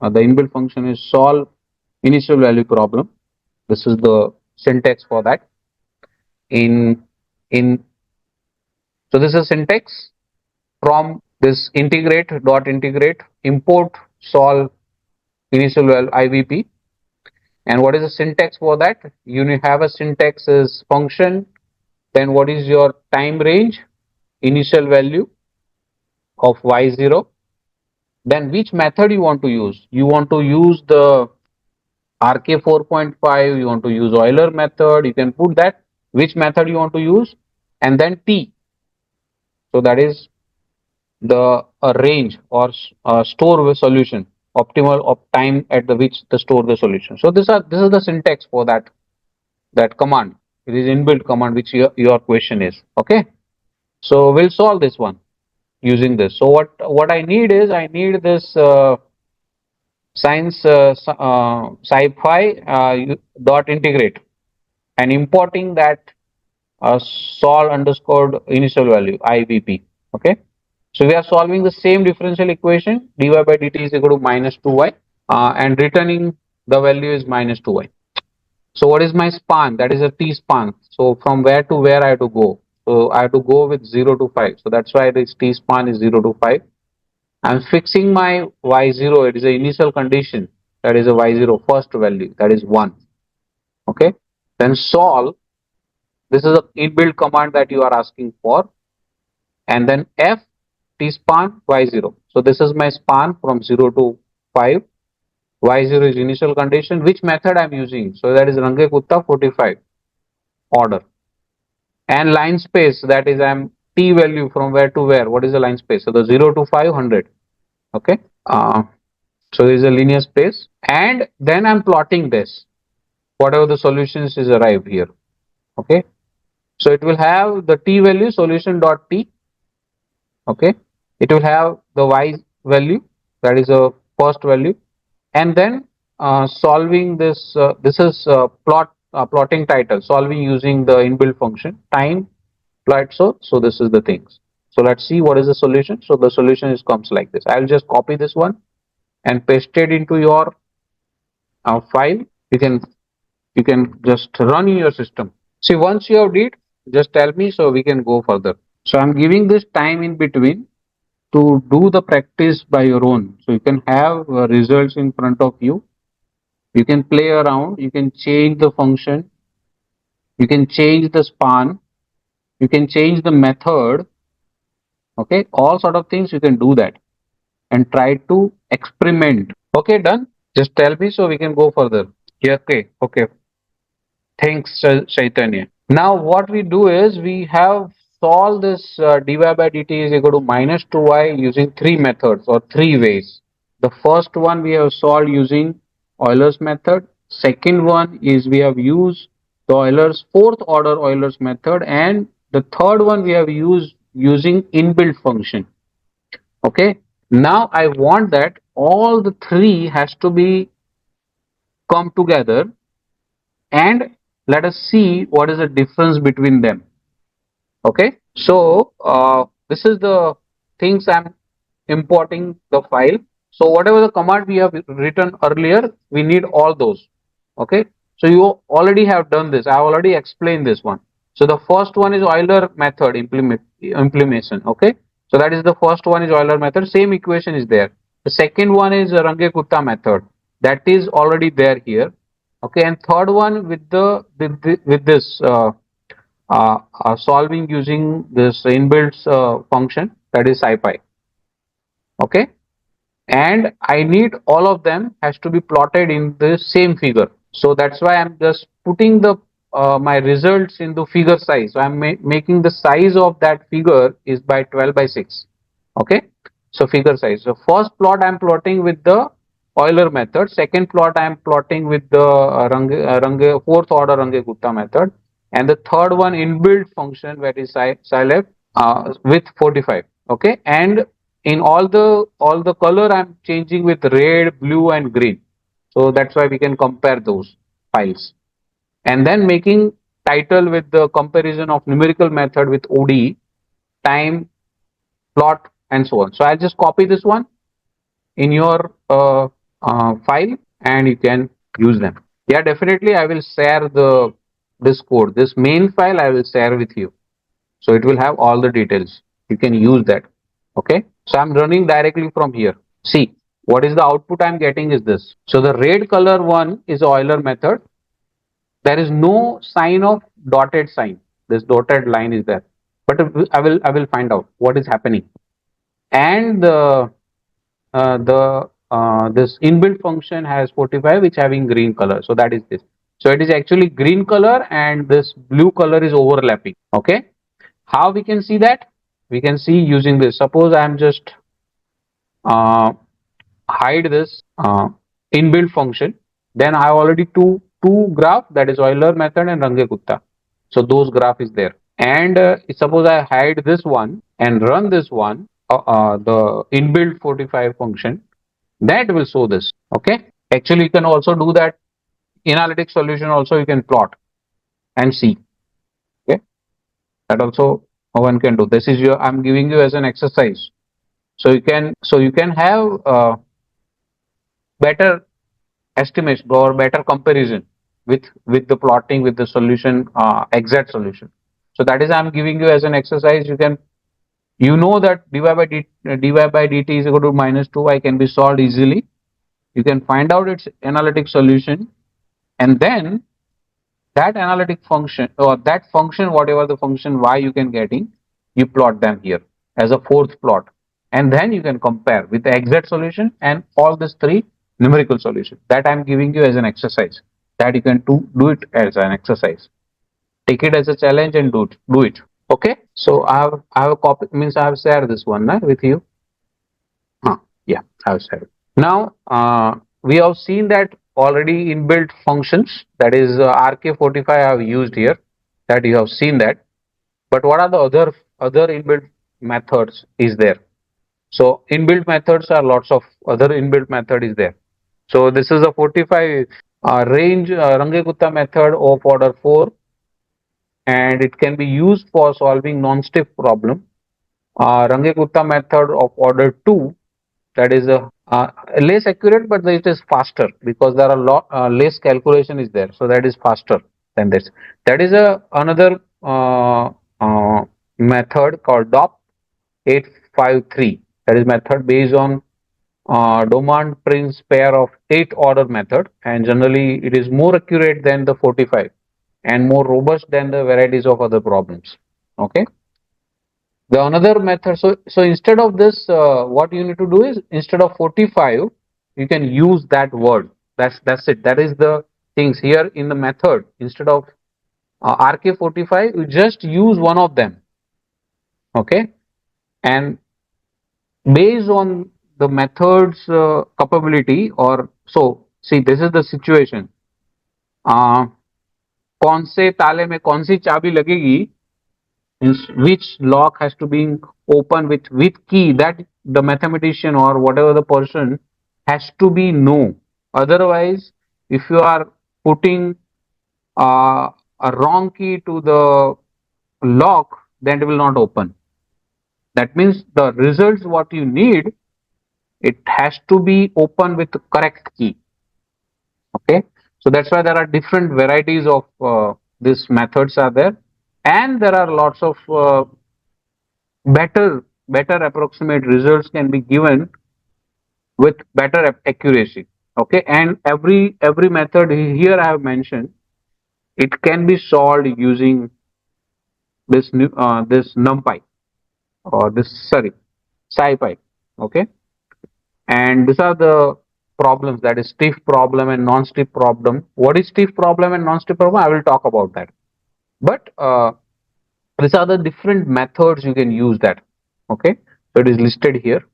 The inbuilt function is solve initial value problem. This is the syntax for that. In so this is syntax from this integrate import solve initial value IVP. And what is the syntax for that? You have a syntax is function. Then what is your time range? initial value of y0. Then which method you want to use? You want to use the RK 4.5, you want to use Euler method, you can put that, which method you want to use, and then T. So that is the range or store the solution, optimal of time at the which the store the solution. So this is the syntax for that command. It is inbuilt command which your question is. Okay. So we'll solve this one using this. So what I need is I need this science sci-fi dot integrate and importing that sol underscore initial value IVP. Okay. So we are solving the same differential equation dy by dt is equal to minus 2y and returning the value is minus 2y. So what is my span? That is a t span. So from where to where I have to go? So I have to go with 0 to 5. So that's why this t span is 0 to 5. I'm fixing my y0. It is the initial condition. That is a y0 first value. That is 1. Okay. Then solve. This is a inbuilt command that you are asking for. And then f t span y0. So this is my span from 0 to 5. Y0 is initial condition. Which method I'm using? So that is Range Kutta 45 order. And line space, that is I'm t value from where to where. What is the line space? So the 0 to 500. Okay. So there is a linear space. And then I'm plotting this. Whatever the solutions is arrived here. Okay. So it will have the t value solution dot t. Okay. It will have the y value. That is a first value. And then solving this, this is plotting title, solving using the inbuilt function, time, plot. So this is the things. So let's see what is the solution. So the solution is comes like this. I'll just copy this one and paste it into your file. You can just run in your system. See, once you have did, just tell me so we can go further. So I'm giving this time in between to do the practice by your own. So you can have results in front of you. You can play around. You can change the function. You can change the span. You can change the method. Okay, all sort of things you can do that and try to experiment. Okay, done. Just tell me so we can go further. Yeah, okay, okay. Thanks, Chaitanya. Now what we do is we have solved this dy by dt is equal to minus 2y using three methods or three ways. The first one we have solved using Euler's method. Second one is we have used the Euler's fourth order Euler's method, and the third one we have used using inbuilt function. Okay. Now I want that all the three has to be come together and let us see what is the difference between them. Okay. So this is the things I'm importing the file. So whatever the command we have written earlier, we need all those. Okay. So you already have done this. I already explained this one. So the first one is Euler method implementation. Okay. So that is the first one is Euler method. Same equation is there. The second one is Range Kutta method. That is already there here. Okay. And third one with this solving using this inbuilt function, that is scipy. Okay. And I need all of them has to be plotted in the same figure. So that's why I'm just putting the my results in the figure size. So I'm making the size of that figure is by 12 by 6. Okay. So figure size. So first plot I'm plotting with the Euler method. Second plot I'm plotting with the fourth order Range Kutta method. And the third one inbuilt function, that is scilab with 45. Okay. And in all the color I'm changing with red, blue and green. So that's why we can compare those files. And then making title with the comparison of numerical method with ODE, time, plot and so on. So I'll just copy this one in your file and you can use them. Yeah, definitely I will share this code, this main file I will share with you. So it will have all the details. You can use that. Okay. So I'm running directly from here. See, what is the output I'm getting is this. So the red color one is Euler method. There is no sign of dotted sign. This dotted line is there. but I will find out what is happening. And the this inbuilt function has 45 which having green color, so that is this. So it is actually green color and this blue color is overlapping. Okay, how we can see that? We can see using this. Suppose I am just uh, hide this inbuilt function, then I have already two graph, that is Euler method and Range Gupta. So those graph is there. And suppose I hide this one and run this one, the inbuilt 45 function, that will show this. Okay. Actually, you can also do that. Analytic solution also you can plot and see. Okay. That also one can do. This is your, I'm giving you as an exercise. So you can have better estimation or better comparison with the plotting with the solution, exact solution. So that is I'm giving you as an exercise. You know that dy by dt is equal to -2y can be solved easily. You can find out its analytic solution, and then that analytic function or that function, whatever the function y you can getting, you plot them here as a fourth plot, and then you can compare with the exact solution and all these three numerical solution. That I'm giving you as an exercise, that you can do it as an exercise. Take it as a challenge and do it. Okay, so I have a copy, means I have shared this one with you. Yeah, I have shared. Now we have seen that already inbuilt functions, that is RK45 I have used here, that you have seen that. But what are the other inbuilt methods is there? So inbuilt methods are lots of other inbuilt method is there. So this is a 45 range Range-Gupta method of order 4, and it can be used for solving non-stiff problem. Range-Gupta method of order 2, that is less accurate, but it is faster because there are lot less calculation is there, so that is faster than this. That is another method called DOP 853. That is method based on Domand Prince pair of 8 order method, and generally it is more accurate than the 45 and more robust than the varieties of other problems. Okay. The another method, so instead of this, what you need to do is, instead of 45, you can use that word. That's it. That is the things here in the method. Instead of RK45, you just use one of them. Okay, and based on the method's capability, or so, see, this is the situation. कौन से ताले में कौन सी चाबी लगेगी, means which lock has to be open with key, that the mathematician or whatever the person has to be know. Otherwise, if you are putting a wrong key to the lock, then it will not open. That means the results what you need, it has to be open with the correct key. Okay, so that's why there are different varieties of these methods are there, and there are lots of better approximate results can be given with better accuracy. Okay, and every method here I have mentioned, it can be solved using this this numpy or this, sorry, scipy. Okay, and these are the problems, that is stiff problem and non-stiff problem. What is stiff problem and non-stiff problem, I will talk about that. But these are the different methods you can use that. Okay, so it is listed here.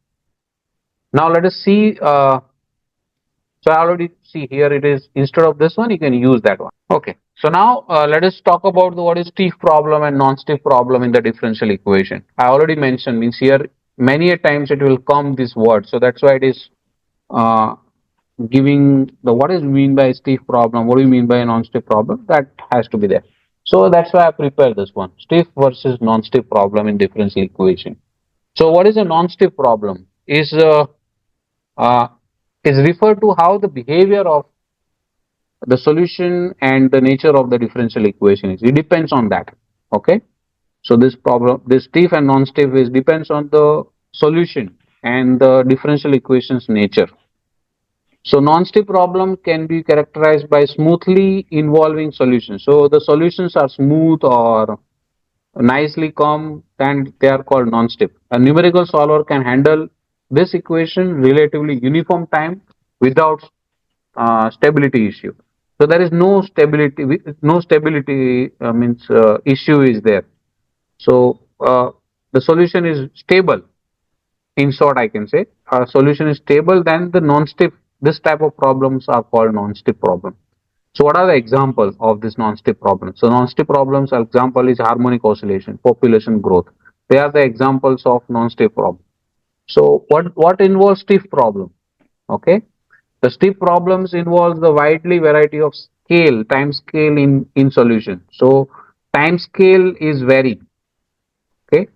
Now let us see. So I already see here it is, instead of this one you can use that one. Okay, so now let us talk about what is stiff problem and non-stiff problem in the differential equation. I already mentioned, means here many a times it will come this word, so that's why it is giving the what is mean by stiff problem, what do you mean by a non-stiff problem, that has to be there. So that's why I prepared this one, stiff versus non-stiff problem in differential equation. So what is a non-stiff problem uh, is referred to how the behavior of the solution and the nature of the differential equation is. It depends on that. Okay, so this problem, this stiff and non-stiff, is depends on the solution and the differential equation's nature. So non-stiff problem can be characterized by smoothly involving solutions. So the solutions are smooth or nicely come, then they are called non-stiff. A numerical solver can handle this equation relatively uniform time without stability issue. So there is no stability, no stability means issue is there. So the solution is stable. In short, I can say a solution is stable. Then the non-stiff. This type of problems are called non-stiff problem. So what are the examples of this non-stiff problem? So non-stiff problems example is harmonic oscillation, population growth. They are the examples of non-stiff problem. So what involves stiff problem? Okay, the stiff problems involves the widely variety of scale, time scale in solution. So time scale is varied. Okay,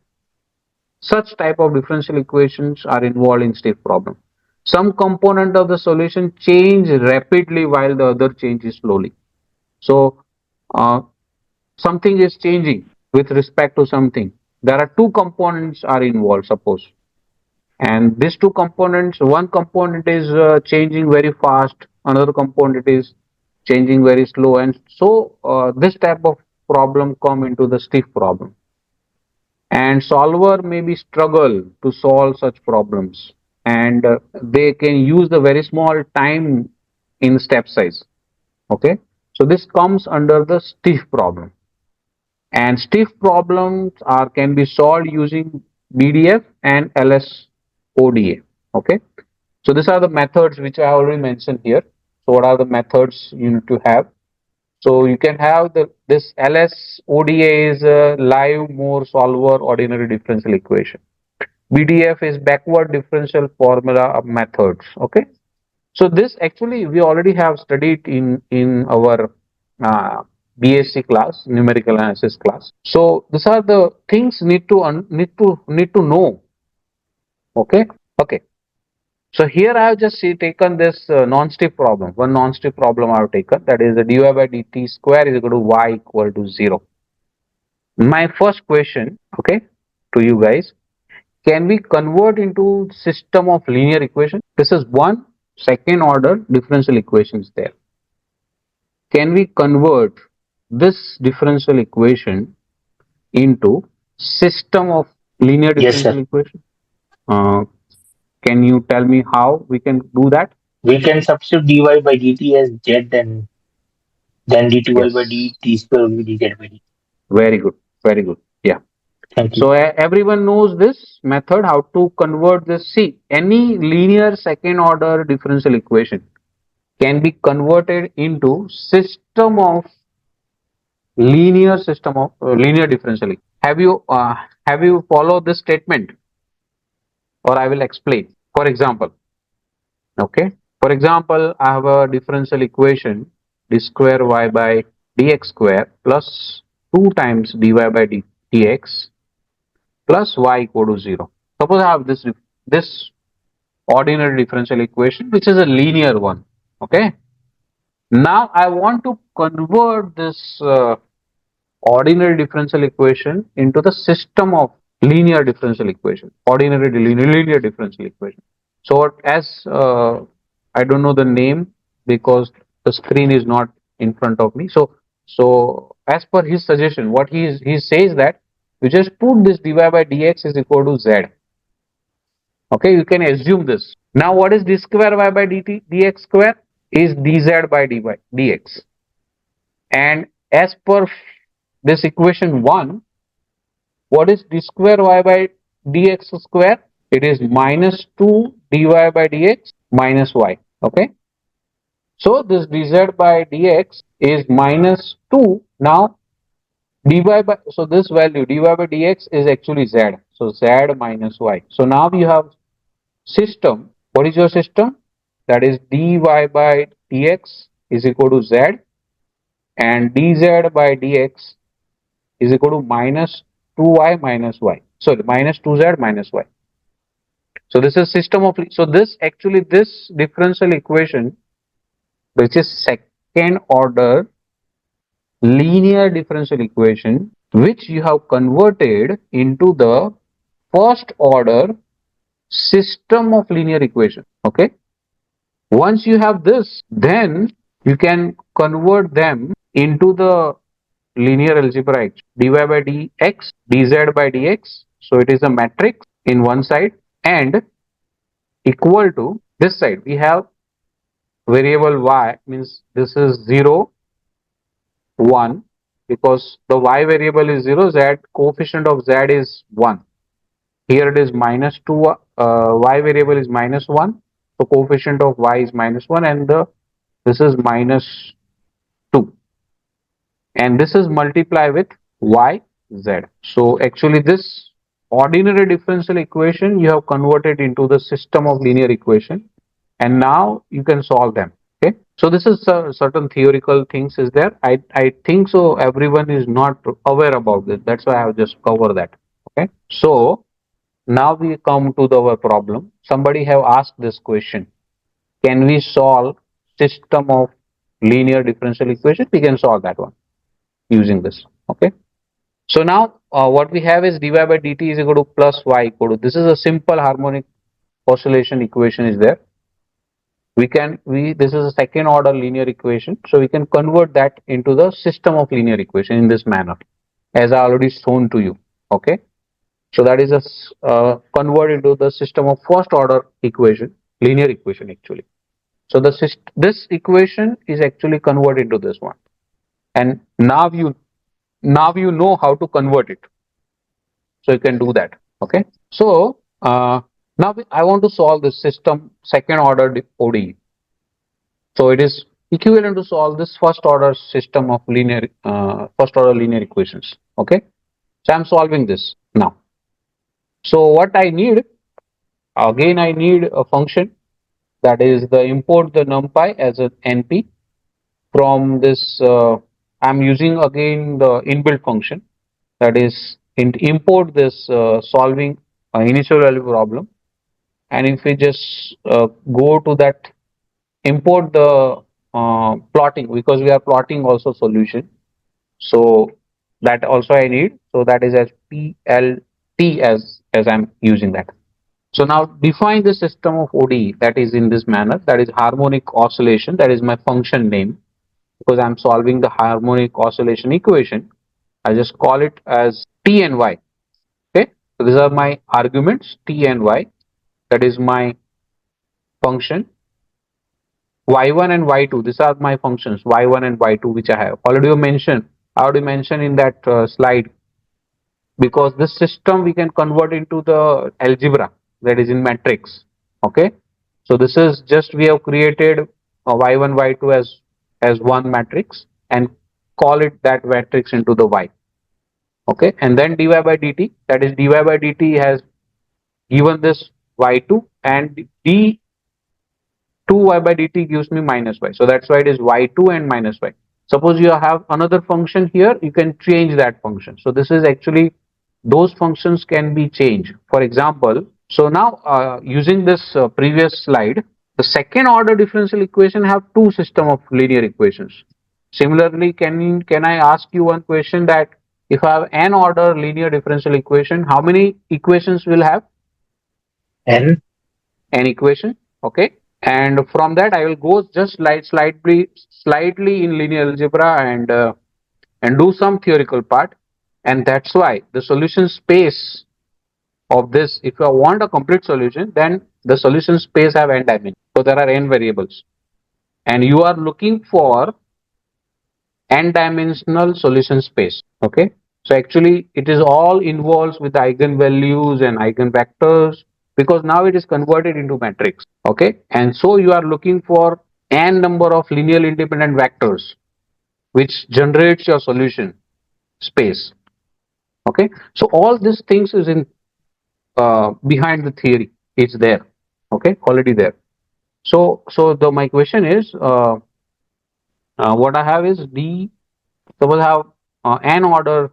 such type of differential equations are involved in stiff problem. Some component of the solution change rapidly while the other changes slowly. So uh, something is changing with respect to something. There are two components are involved, suppose, and these two components, one component is changing very fast, another component is changing very slow, and so this type of problem come into the stiff problem. And solver maybe struggle to solve such problems, and they can use the very small time in step size. Okay, so this comes under the stiff problem. And stiff problems are can be solved using BDF and LSODA. Okay, so these are the methods which I already mentioned here. So what are the methods you need to have? So you can have this LSODA is a live Moore solver ordinary differential equation. BDF is backward differential formula methods. Okay, so this actually we already have studied in our BSc class, numerical analysis class. So these are the things need to know. Okay, okay. So here I have just taken this non-stiff problem. One non-stiff problem I have taken, that is the dy by dt square is equal to y equal to 0. My first question, okay, to you guys, can we convert into system of linear equation? This is one second order differential equations there. Can we convert this differential equation into system of linear Yes, sir. differential equation? Uh, can you tell me how we can do that? We can substitute dy by dt as z, and then dy by Yes. dt square will be dz by dt. Very good. Very good. Yeah. Thank you. So everyone knows this method, how to convert this. See, any linear second order differential equation can be converted into system of linear differential. Have you followed this statement, or I will explain? For example, okay. For example, I have a differential equation d square y by dx square plus 2 times dy by dx plus y equal to 0. Suppose I have this ordinary differential equation which is a linear one. Okay. Now I want to convert this ordinary differential equation into the system of linear differential equation, ordinary linear differential equation. So as I don't know the name because the screen is not in front of me. So as per his suggestion, what he says that you just put this dy by dx is equal to z. Okay, you can assume this. Now what is d square y by dt dx square is dz by dx. And as per this equation 1, what is d square y by dx square? It is minus 2 dy by dx minus y. Okay. So this dz by dx is minus 2. Now dy by, so this value dy by dx is actually z. So z minus y. So now you have system. What is your system? That is dy by dx is equal to z, and dz by dx is equal to minus 2y minus y. Sorry, minus 2z minus y. So this is system of, so this actually this differential equation, which is second order linear differential equation, which you have converted into the first order system of linear equation. Okay. Once you have this, then you can convert them into the linear algebra, dy by dx, dz by dx. So it is a matrix in one side and equal to this side. We have variable y, means this is 0, 1, because the y variable is 0, z coefficient of z is 1. Here it is minus 2, y variable is minus 1, so coefficient of y is minus 1, and this is minus 2, and this is multiply with y, z. So actually this ordinary differential equation you have converted into the system of linear equation, and now you can solve them. Okay, so this is certain theoretical things is there. I think so everyone is not aware about this, that's why I have just covered that. Okay, so now we come to our problem. Somebody have asked this question: can we solve system of linear differential equation? We can solve that one using this. Okay, so now what we have is dy by dt is equal to plus y equal to, this is a simple harmonic oscillation equation is there. This is a second order linear equation, so we can convert that into the system of linear equation in this manner, as I already shown to you. Okay, so that is a convert into the system of first order equation, linear equation actually. So this equation is actually converted into this one, and now you know how to convert it, so you can do that. Okay, so now I want to solve this system second order ODE. So it is equivalent to solve this first order system of first order linear equations. Okay, so I'm solving this now. So what I need, again I need a function, that is the import the numpy as an np from this. I'm using again the inbuilt function, that is import this solving initial value problem, and if we just go to that, import the plotting, because we are plotting also solution, so that also I need, so that is as plt as I'm using that. So now define the system of ODE, that is in this manner, that is harmonic oscillation, that is my function name, because I'm solving the harmonic oscillation equation. I just call it as t and y. Okay, so these are my arguments t and y, that is my function. Y1 and Y2, these are my functions Y1 and Y2, which I have already mentioned. I already mentioned in that slide, because this system we can convert into the algebra, that is in matrix. Okay, so this is just we have created y1 y2 as one matrix and call it that matrix into the y. Okay, and then dy by dt, that is dy by dt has given this y2, and d 2y by dt gives me minus y, so that's why it is y2 and minus y. Suppose you have another function here, you can change that function. So this is actually, those functions can be changed. For example, so now using this previous slide, the second order differential equation have two system of linear equations. Similarly, can I ask you one question, that if I have n order linear differential equation, how many equations will have? N. N equation. Okay, and from that I will go just slightly in linear algebra and do some theoretical part, and that's why the solution space of this, if you want a complete solution, then the solution space have n dimensions, so there are n variables, and you are looking for n dimensional solution space. Okay, so actually it is all involves with eigenvalues and eigenvectors, because now it is converted into matrix. Okay, and so you are looking for n number of linearly independent vectors which generates your solution space. Okay, so all these things is in behind the theory, it's there. Okay, already there. So my question is, what I have is d, suppose I have n order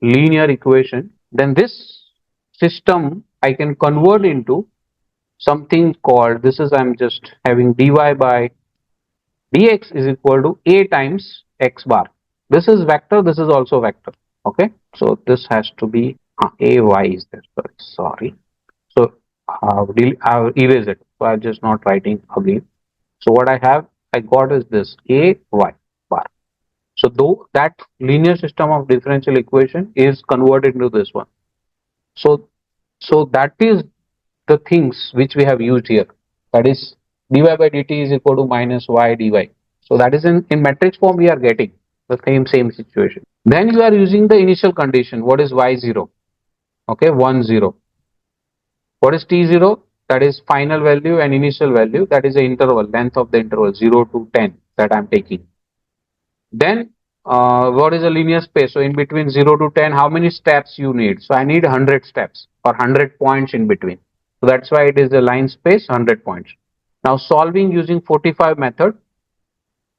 linear equation, then this system I can convert into something called, this is, I'm just having dy by dx is equal to a times x bar. This is vector, this is also vector. Okay, so this has to be ay is there. Sorry. So I'll erase it. So I'm just not writing again. So what I got is this a y bar. So though that linear system of differential equation is converted into this one. So that is the things which we have used here. That is dy by dt is equal to minus y dy. So that is in matrix form we are getting the same situation. Then you are using the initial condition. What is y0? Okay, 1 0. What is t0? That is final value and initial value. That is the interval, length of the interval 0 to 10 that I'm taking. Then what is a linear space? So in between 0 to 10, how many steps you need? So I need 100 steps or 100 points in between. So that's why it is a line space 100 points. Now solving using 45 method,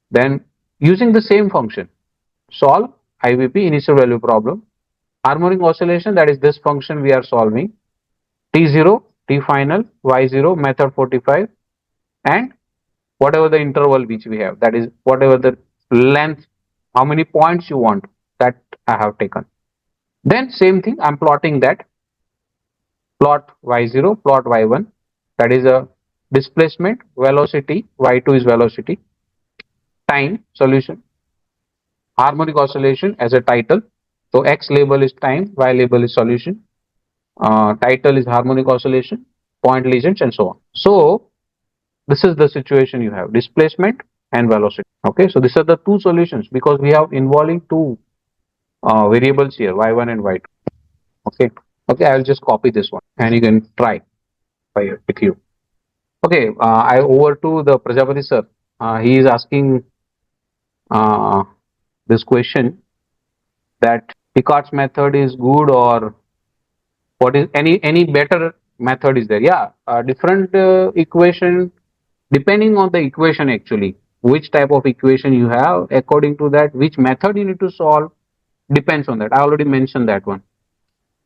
then using the same function, solve IVP initial value problem. Harmonic oscillation, that is this function we are solving. T0, T final, Y0, method 45, and whatever the interval which we have, that is whatever the length, how many points you want, that I have taken. Then same thing, I'm plotting that. Plot y0, plot y1, that is a displacement, velocity, y2 is velocity, time, solution, harmonic oscillation as a title. So x label is time, y label is solution, title is harmonic oscillation, point lesions, and so on. So this is the situation you have, displacement and velocity. Okay, so these are the two solutions because we have involving two variables here, y1 and y2. Okay, I'll just copy this one and you can try with you. Okay, I over to the Prajapati sir. He is asking this question that Picard's method is good or what is any better method is there? Yeah, different equation depending on the equation actually, which type of equation you have, according to that, which method you need to solve depends on that. I already mentioned that one.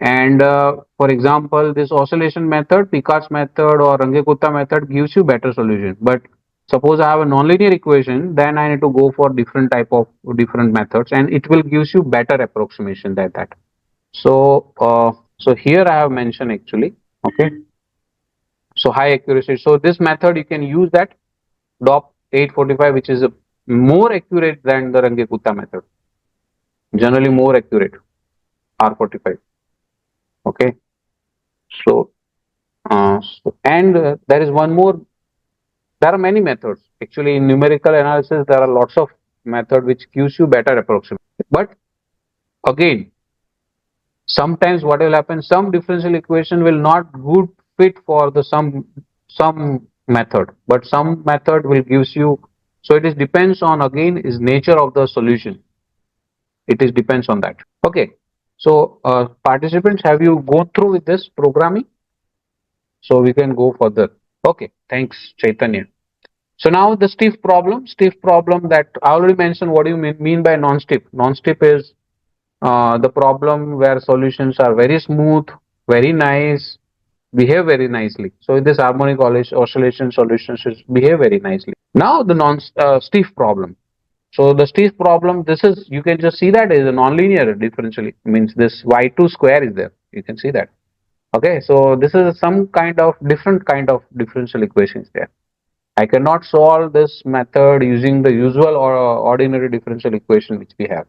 And for example, this oscillation method, Picard's method or Runge-Kutta method gives you better solution. But suppose I have a nonlinear equation, then I need to go for different type of different methods, and it will gives you better approximation than that. So here I have mentioned actually, okay. So high accuracy. So this method you can use that DOP 845, which is more accurate than the Runge-Kutta method. Generally more accurate, R45. Okay. So, there is one more. There are many methods. Actually, in numerical analysis, there are lots of method which gives you better approximation. But again, sometimes what will happen? Some differential equation will not good fit for the some method, but some method will gives you. So it is depends on again is nature of the solution. It is depends on that. Okay. So participants, have you gone through with this programming? So we can go further. Okay. Thanks, Chaitanya. So now the stiff problem that I already mentioned. What do you mean by non-stiff? Non-stiff is the problem where solutions are very smooth, very nice, behave very nicely. So this harmonic oscillation solutions behave very nicely. Now the non-stiff problem. So the stiff problem, this is, you can just see that is a nonlinear differential. Means this y2 square is there. You can see that. Okay, so this is some kind of different kind of differential equations there. I cannot solve this method using the usual or ordinary differential equation which we have.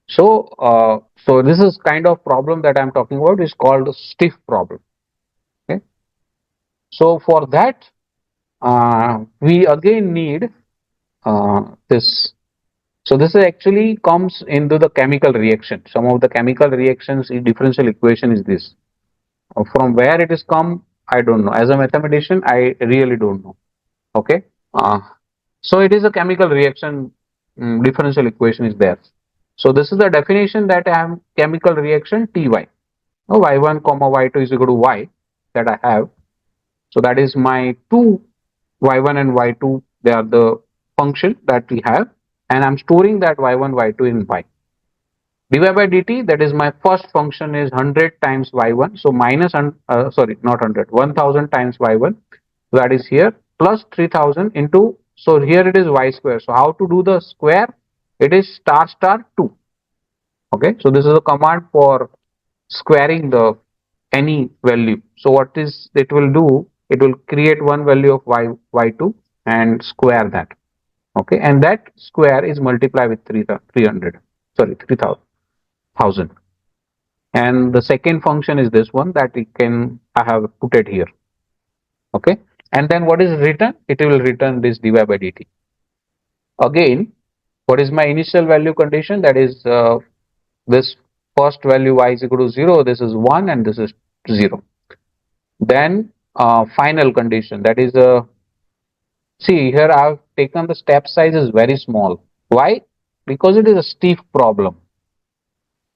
So this is kind of problem that I'm talking about is called a stiff problem. Okay. So for that, we again need this. So this actually comes into the chemical reaction. Some of the chemical reactions in differential equation is this. From where it is come, I don't know. As a mathematician, I really don't know. Okay. So it is a chemical reaction. Differential equation is there. So this is the definition that I have chemical reaction Ty. Oh, y1 comma y2 is equal to y that I have. So that is my two y1 and y2. They are the function that we have, and I'm storing that y1 y2 in y. dy by dt, that is my first function is 100 times y1. So minus sorry, not 100, 1000 times y1. That is here plus 3000 into. So here it is y square. So how to do the square? It is star star 2. Okay, so this is a command for squaring the any value. So what is it will do? It will create one value of y2 and square that. Okay, and that square is multiplied with 300, sorry, 3000. And the second function is this one that I have put it here. Okay, and then what is written? It will return this dy by dt. Again, what is my initial value condition? That is this first value y is equal to 0, this is 1, and this is 0. Then final condition, that is see here I have taken the step size is very small. Why? Because it is a stiff problem,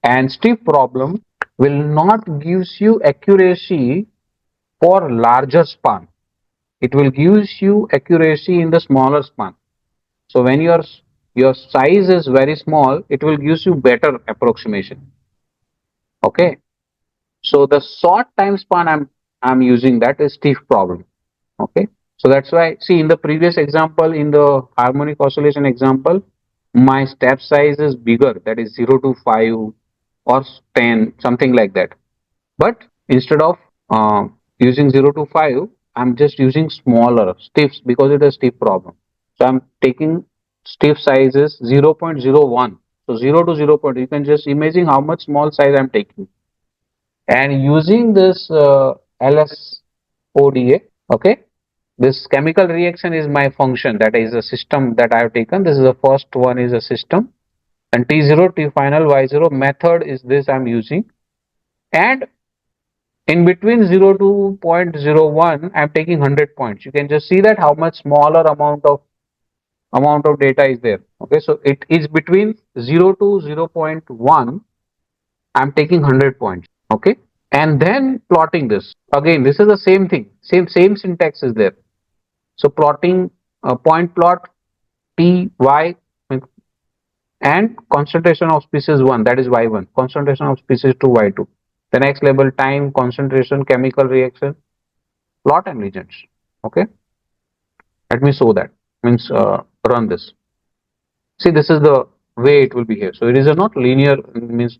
and stiff problem will not gives you accuracy for larger span. It will gives you accuracy in the smaller span. So when your size is very small, it will gives you better approximation. Okay. So the short time span I'm using that is stiff problem. Okay. So that's why see in the previous example, in the harmonic oscillation example, my step size is bigger, that is 0 to 5 or 10, something like that. But instead of using 0 to 5, I'm just using smaller stiffs because it is a stiff problem. So I'm taking stiff sizes 0.01. So 0 to 0. You can just imagine how much small size I'm taking. And using this LSODA, okay, this chemical reaction is my function, that is a system that I have taken. This is the first one is a system, and T0, T final, Y0 method is this I'm using. And in between 0 to 0.01, I'm taking 100 points. You can just see that how much smaller amount of data is there. Okay, so it is between 0 to 0.1. I'm taking 100 points. Okay, and then plotting this again. This is the same thing. Same syntax is there. So plotting point plot T Y and concentration of species 1, that is Y1. Concentration of species 2, Y2. The next label time, concentration, chemical reaction, plot and legends. Okay, let me show that. Means run this. See, this is the way it will be here. So it is a not linear, means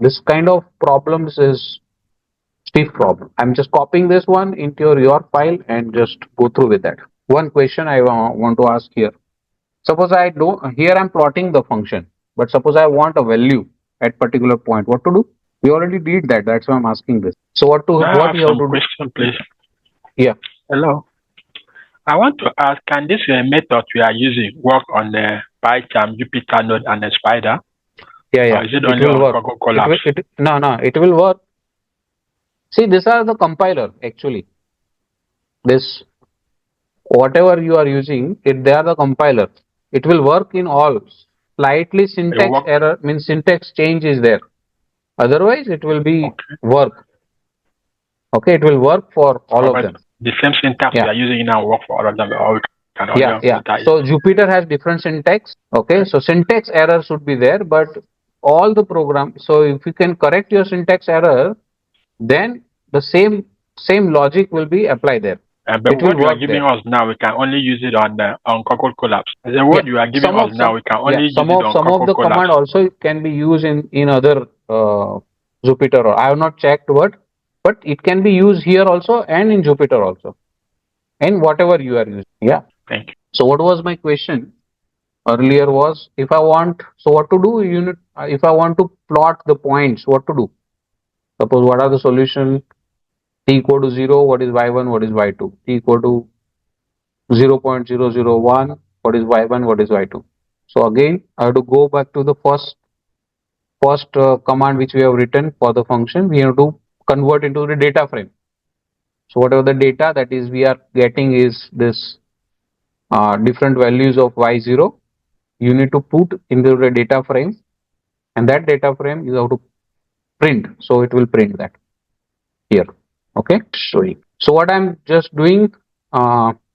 this kind of problems is stiff problem. I'm just copying this one into your file and just go through with that. One question I want to ask here. Suppose I do here I'm plotting the function, but suppose I want a value at particular point. What to do? We already did that. That's why I'm asking this. So what May I what have you have some to do? question, please? Yeah. Hello. I want to ask, can this method we are using work on the PyCharm, Jupyter Node, and the Spider? Yeah. Or is it It only will on work. Google Colapse? No. It will work. See, these are the compiler actually. This whatever you are using, they are the compiler. It will work in all. Slightly syntax error means syntax change is there. Otherwise, it will be work. Okay, it will work for all of them. The same syntax we are using now work for all of them. Or Yeah. So Jupyter has different syntax. Okay, so syntax error should be there, but all the program. So if you can correct your syntax error, then the same logic will be applied there. But what you are giving us now, we can only use it on Google Colapse. The word you are giving us now, we can only use it on some of the Google command Colapse. also can be used in other Jupyter. I have not checked what, but it can be used here also and in Jupyter also, and whatever you are using. Yeah. Thank you. So what was my question earlier was if I want, so what to do unit, if I want to plot the points, what to do? Suppose what are the solution? T equal to 0, what is y1, what is y2? T equal to 0.001, what is y1, what is y2? So again, I have to go back to the first command which we have written for the function. We have to convert into the data frame. So whatever the data that is we are getting is this different values of y0. You need to put into the data frame, and that data frame you have to print. So it will print that here. Okay, showing. So what I'm just doing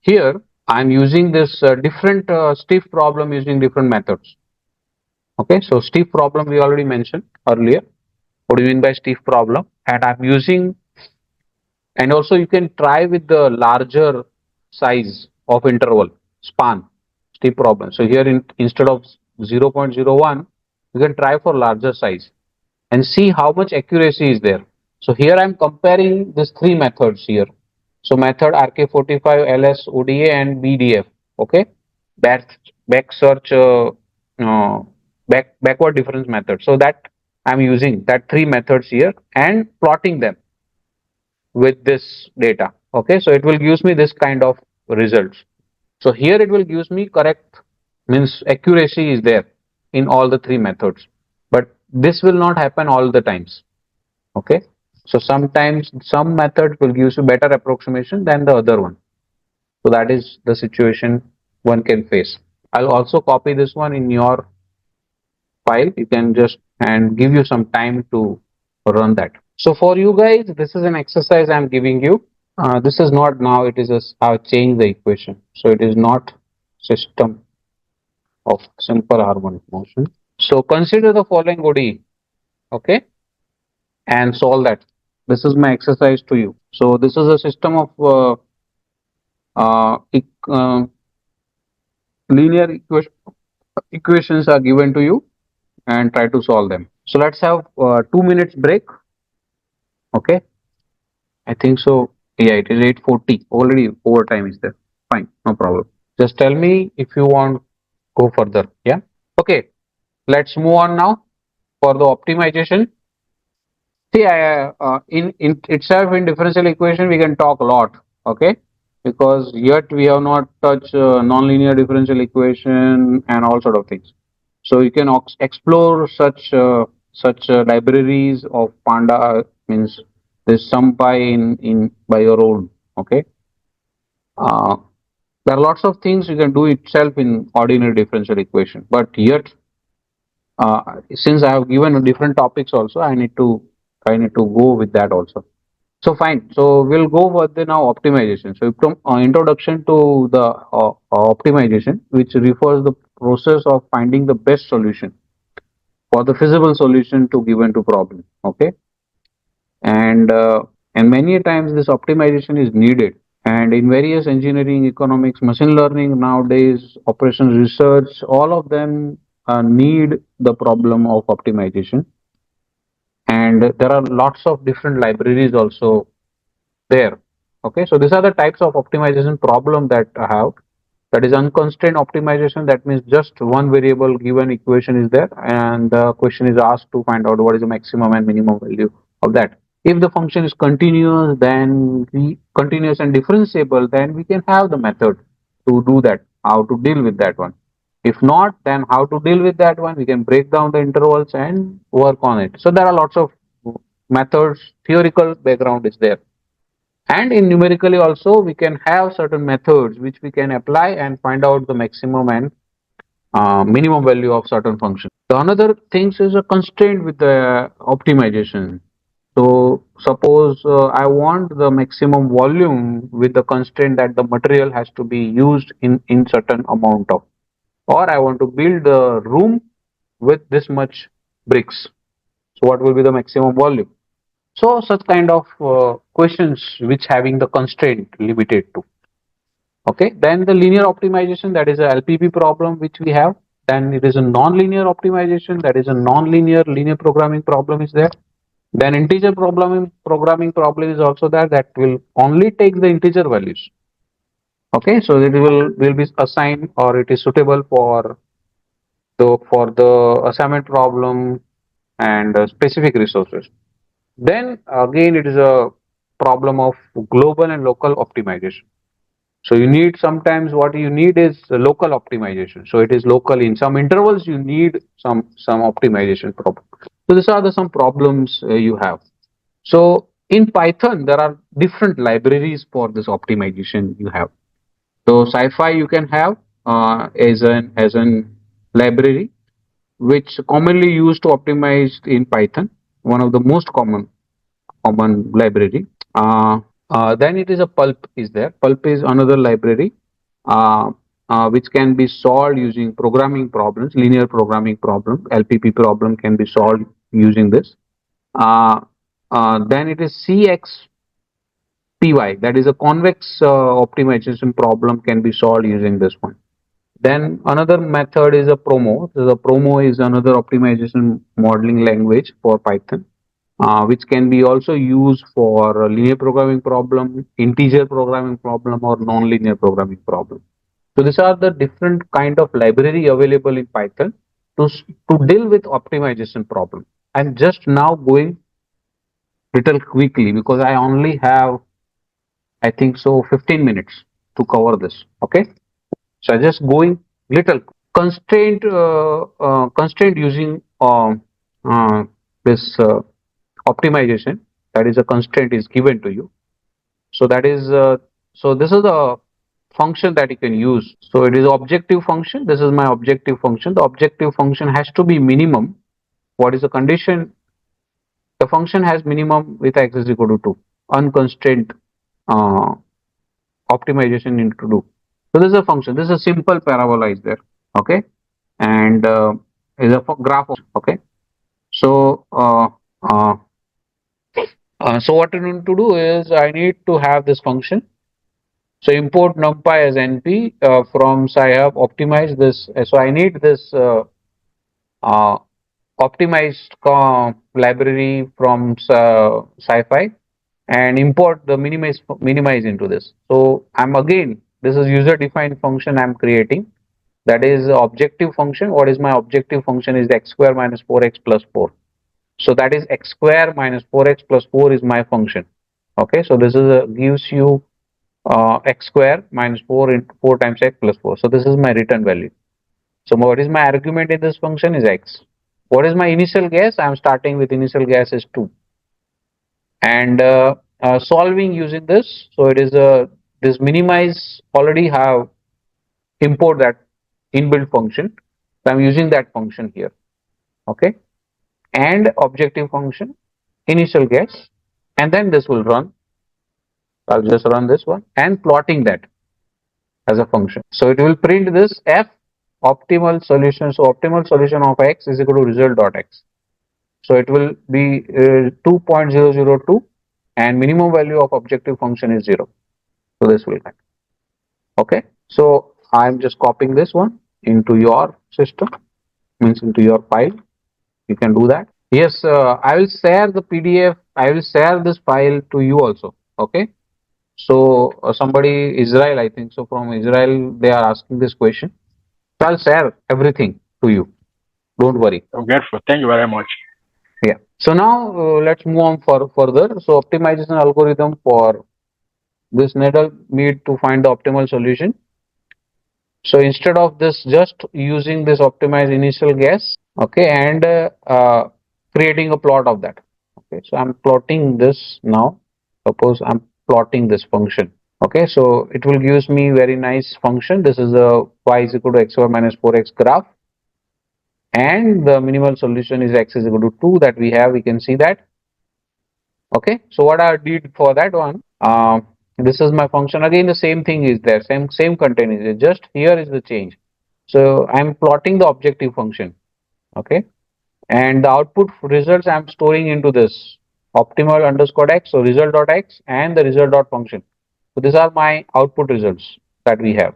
here, I'm using this different stiff problem using different methods. Okay, so stiff problem we already mentioned earlier. What do you mean by stiff problem? And I'm using, and also you can try with the larger size of interval span stiff problem. So here instead of 0.01, you can try for larger size and see how much accuracy is there. So here I'm comparing these three methods here. So method RK45, LS, ODA, and BDF. Okay. back search uh, backward difference method. So that I'm using that three methods here and plotting them with this data. Okay, so it will gives me this kind of results. So here it will gives me correct, means accuracy is there in all the three methods, but this will not happen all the times. Okay, so sometimes some method will give you better approximation than the other one. So that is the situation one can face. I'll also copy this one in your file. You can just and give you some time to run that. So for you guys, this is an exercise I'm giving you. This is not now, it is just I've changed the equation. So it is not system of simple harmonic motion. So consider the following ODE, okay, and solve that. This is my exercise to you. So this is a system of uh, linear equations are given to you and try to solve them. So let's have 2 minutes break. Okay, I think so. Yeah, it is 8:40. Already overtime is there. Fine, no problem. Just tell me if you want go further. Yeah. Okay. Let's move on now for the optimization. See, in itself in differential equation we can talk a lot. Okay, because yet we have not touched nonlinear differential equation and all sort of things. So you can explore such libraries of Panda, means this SumPy in by your own. Okay, uh, there are lots of things you can do itself in ordinary differential equation, but yet since I have given different topics also, I need to go with that also. So fine. So we'll go for the now optimization. So from introduction to the optimization, which refers the process of finding the best solution for the feasible solution to given to problem. Okay, and and many times this optimization is needed. And in various engineering, economics, machine learning nowadays, operations research, all of them need the problem of optimization. And there are lots of different libraries also there. Okay, so these are the types of optimization problem that I have. That is unconstrained optimization. That means just one variable given equation is there, and the question is asked to find out what is the maximum and minimum value of that. If the function is continuous, then we continuous and differentiable, then we can have the method to do that. How to deal with that one. If not, then how to deal with that one? We can break down the intervals and work on it. So there are lots of methods. Theoretical background is there. And in numerically also, we can have certain methods which we can apply and find out the maximum and minimum value of certain function. The another things is a constraint with the optimization. So suppose I want the maximum volume with the constraint that the material has to be used in certain amount of, or I want to build a room with this much bricks. So what will be the maximum volume? So such kind of questions which having the constraint limited to. Okay, then the linear optimization, that is a LPP problem which we have. Then it is a non-linear optimization, that is a non-linear linear programming problem is there. Then integer programming problem is also there, that will only take the integer values. Okay, so it will be assigned or it is suitable for the assignment problem and specific resources. Then again, it is a problem of global and local optimization. So you need sometimes what you need is local optimization. So it is local in some intervals you need some optimization problem. So these are the some problems you have. So in Python there are different libraries for this optimization you have. So sci-fi you can have as an library which commonly used to optimize in Python. One of the most common library. Then it is a pulp is there. Pulp is another library uh, which can be solved using programming problems, linear programming problem, LPP problem can be solved using this. Uh, then it is CXPY, that is a convex optimization problem can be solved using this one. Then another method is a promo. So the promo is another optimization modeling language for Python which can be also used for linear programming problem, integer programming problem, or non-linear programming problem. So these are the different kind of library available in Python to deal with optimization problem. I'm just now going little quickly because I only have, I think so, 15 minutes to cover this. Okay. So I just going little constraint using uh, this optimization. That is a constraint is given to you. So that is so this is a function that you can use. So it is objective function. This is my objective function. The objective function has to be minimum. What is the condition? The function has minimum with x is equal to 2. Unconstrained uh, optimization need to do. So this is a function. This is a simple parabola is there. Okay. And is a graph. Okay. So uh, so what I need to do is I need to have this function. So import numpy as np from sci-hub optimize this. So I need this uh, optimized library from sci-fi and import the minimize into this. So I'm again, this is user defined function I'm creating. That is objective function. What is my objective function is x square minus 4x plus 4. So that is x square minus 4x plus 4 is my function. Okay, so this is gives you x square minus 4 into 4 times x plus 4. So this is my return value. So what is my argument in this function is x. What is my initial guess? I am starting with initial guess is 2. And solving using this. So it is this minimize already have import that inbuilt function. So I'm using that function here. Okay. And objective function, initial guess, and then this will run. I'll just run this one and plotting that as a function. So it will print this f optimal solution. So optimal solution of x is equal to result dot x. So it will be 2.002 and minimum value of objective function is 0. So this will happen. Okay. So I'm just copying this one into your system, means into your file. You can do that. Yes, I will share the PDF. I will share this file to you also. Okay. So somebody Israel, I think so from Israel, they are asking this question. So I'll share everything to you. Don't worry. I'm grateful. Thank you very much. Yeah. So now let's move on further. So optimization algorithm for this needle need to find the optimal solution. So instead of this, just using this optimize initial guess, okay, and creating a plot of that. Okay, so I'm plotting this now. Suppose I'm plotting this function. Okay, so it will gives me very nice function. This is a y is equal to x square minus 4x graph, and the minimal solution is x is equal to 2 that we have. We can see that. Okay, so what I did for that one, this is my function. Again, the same thing is there, same content is there. Just here is the change. So I'm plotting the objective function. Okay, and the output results I'm storing into this optimal underscore x, so result dot x and the result dot function. So these are my output results that we have,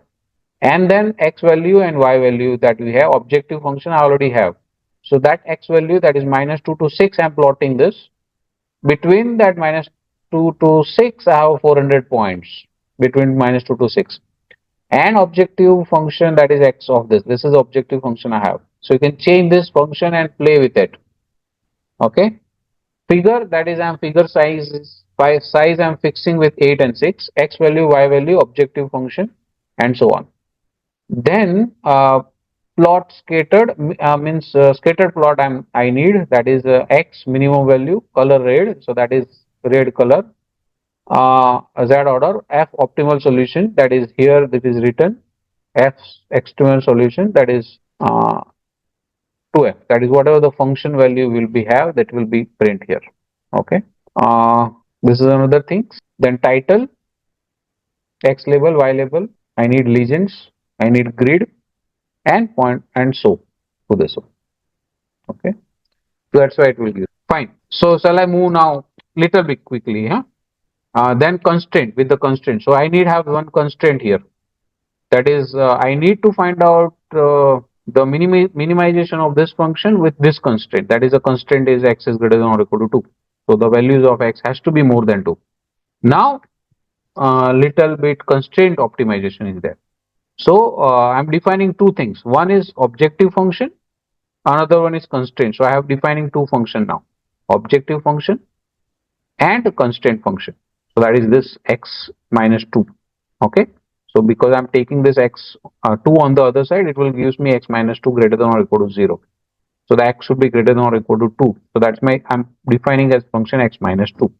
and then x value and y value that we have. Objective function I already have. So that x value, that is minus 2 to 6, I'm plotting this. Between that minus 2 to 6, I have 400 points between minus 2 to 6. And objective function, that is x of this. This is objective function I have. So you can change this function and play with it. Okay. Figure, that is I'm figure size by size I'm fixing with 8 and 6. X value, y value, objective function, and so on. Then plot scattered means scattered plot I need, that is x minimum value, color red, so that is red color, z order, f optimal solution, that is here that is written, f external solution, that is 2f, that is whatever the function value will be have, that will be print here. Okay, this is another thing. Then title, x label, y label, I need legends, I need grid and point and so to this one. Okay, so that's why it will give. Fine. So shall I move now little bit quickly? Huh? Then constraint, with the constraint. So I need have one constraint here. That is, I need to find out the minimization of this function with this constraint. That is, a constraint is x is greater than or equal to 2. So the values of x has to be more than 2. Now, little bit constraint optimization is there. So I'm defining two things. One is objective function, another one is constraint. So I have defining two function now, objective function and a constraint function. So that is this x minus 2. Okay. So because I'm taking this x 2 on the other side, it will gives me x minus 2 greater than or equal to 0. So the x should be greater than or equal to 2. So that's my, I'm defining as function x minus 2.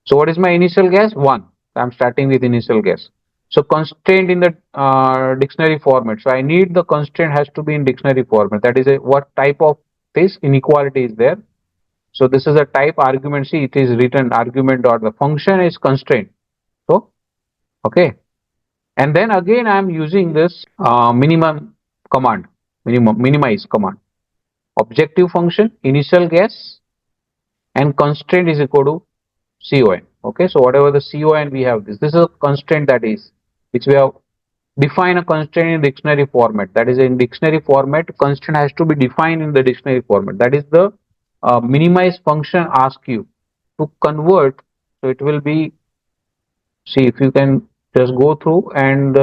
So what is my initial guess? 1. I'm starting with initial guess. So constraint in the dictionary format. So I need the constraint has to be in dictionary format. That is a, what type of this inequality is there. So this is a type argument. See, it is written argument dot the function is constraint. So okay, and then again I am using this minimum command, minimize command. Objective function, initial guess, and constraint is equal to con. Okay, so whatever the con we have this. This is a constraint that is which we have define a constraint in dictionary format. That is in dictionary format, constraint has to be defined in the dictionary format. That is the minimize function ask you to convert. So it will be, see if you can just go through and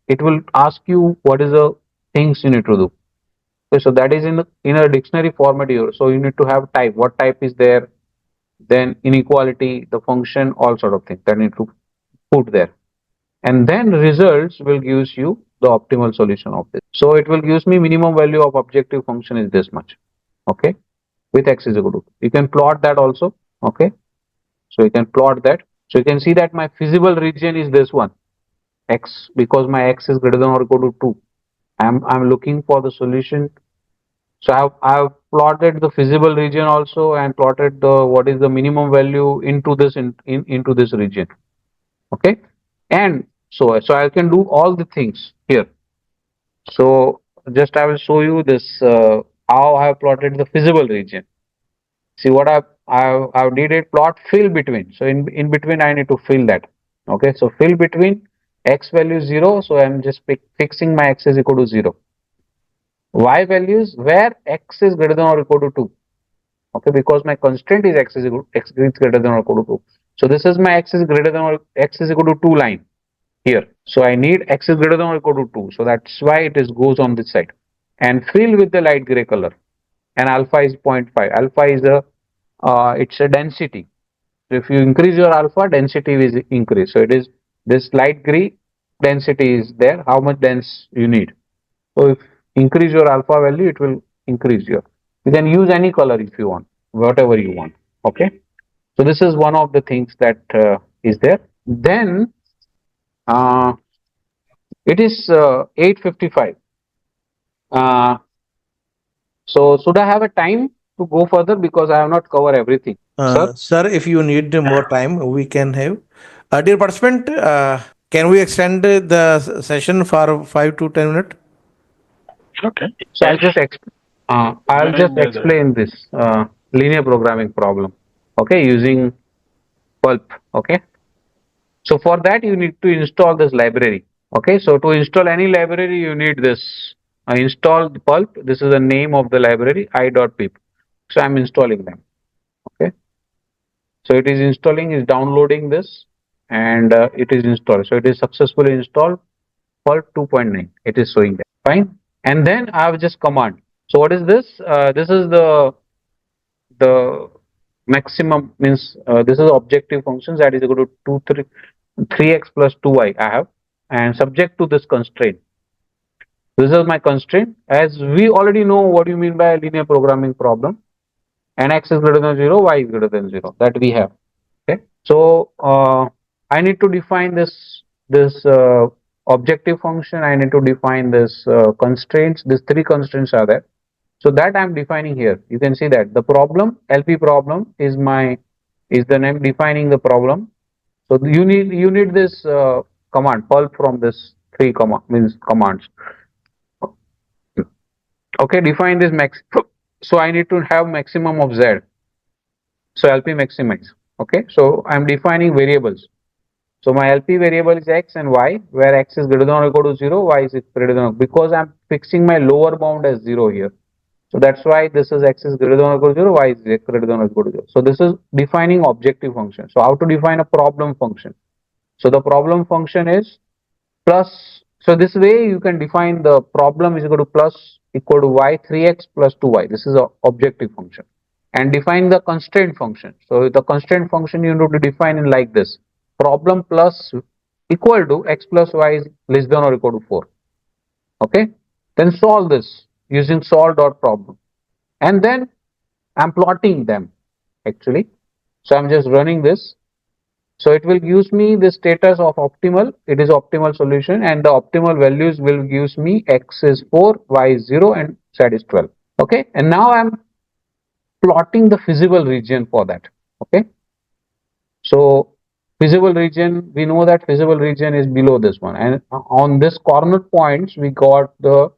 it will ask you what is the things you need to do. Okay, so that is in a dictionary format here. So you need to have type. What type is there? Then inequality, the function, all sort of things that need to put there. And then results will gives you the optimal solution of this. So it will gives me minimum value of objective function is this much. Okay, with x is equal to. You can plot that also. Okay, so you can plot that. So you can see that my feasible region is this one, x, because my x is greater than or equal to 2. I'm looking for the solution. So I've plotted the feasible region also and plotted the what is the minimum value into this into this region. Okay, and so I can do all the things here. So just I will show you this how I have plotted the feasible region. See what I did it plot fill between. So in between I need to fill that. Okay, so fill between x value 0. So I'm just fixing my x is equal to 0. Y values where x is greater than or equal to 2. Okay, because my constraint is x is equal x is greater than or equal to 2. So this is my x is greater than or x is equal to 2 line here. So I need x is greater than or equal to 2. So that's why it is goes on this side. And fill with the light gray color. And alpha is 0.5. Alpha is a it's a density. So if you increase your alpha, density is increased. So it is this light gray density is there. How much dense you need? So if increase your alpha value, it will increase your. You can use any color if you want, whatever you want. Okay. So this is one of the things that is there. Then uh, it is 8:55. Uh, so should I have a time to go further because I have not covered everything, sir? Sir, if you need more time, we can have. Dear participant, can we extend the session for 5 to 10 minutes? Okay. So Yes. I'll Very just needed. explain this linear programming problem. Okay, using pulp. Okay. So for that you need to install this library. Okay, so to install any library you need this install pulp. This is the name of the library i.pip. So I'm installing them. Okay, so it is installing, is downloading this, and it is installed. So it is successfully installed. Pulp 2.9. It is showing that. Fine. And then I have just command. So what is this? This is the maximum means this is objective functions that is equal to 3x plus 2y I have, and subject to this constraint. This is my constraint. As we already know what you mean by a linear programming problem, and x is greater than 0, y is greater than 0, that we have. Okay. So I need to define this objective function. I need to define this constraints. These three constraints are there. So that I'm defining here. You can see that the problem LP problem is the name defining the problem. So you need this command pulp from this three means commands. Okay, define this max. So I need to have maximum of z. So LP maximize. Okay, so I'm defining variables. So my LP variable is x and y, where x is greater than or equal to 0, y is greater than or because I'm fixing my lower bound as 0 here. So that's why this is x is greater than or equal to 0, y is greater than or equal to 0. So this is defining objective function. So how to define a problem function? So the problem function is plus, So this way you can define the problem is equal to y 3x plus 2y. This is a objective function. And define the constraint function. So the constraint function you need to define in like this. Problem plus equal to x plus y is less than or equal to 4. Okay. Then solve this using solve.problem. And then I'm plotting them actually. So I'm just running this. So it will give me the status of optimal. It is optimal solution, and the optimal values will give me x is 4, y is 0, and z is 12. Okay, and now I'm plotting the feasible region for that. Okay, so feasible region, we know that feasible region is below this one, and on this corner points we got the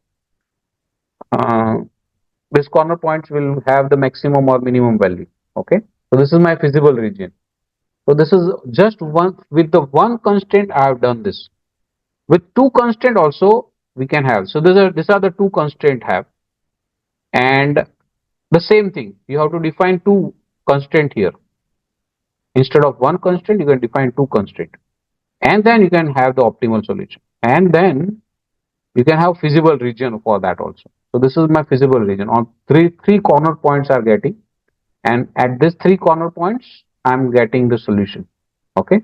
this corner points will have the maximum or minimum value. Okay, so this is my feasible region. So this is just one, with the one constraint I have done this. With two constraint also we can have. So these are the two constraint have. And the same thing, you have to define two constraint here. Instead of one constraint, you can define two constraint. And then you can have the optimal solution. And then you can have feasible region for that also. So this is my feasible region. On three corner points are getting. And at this three corner points, I'm getting the solution. Okay.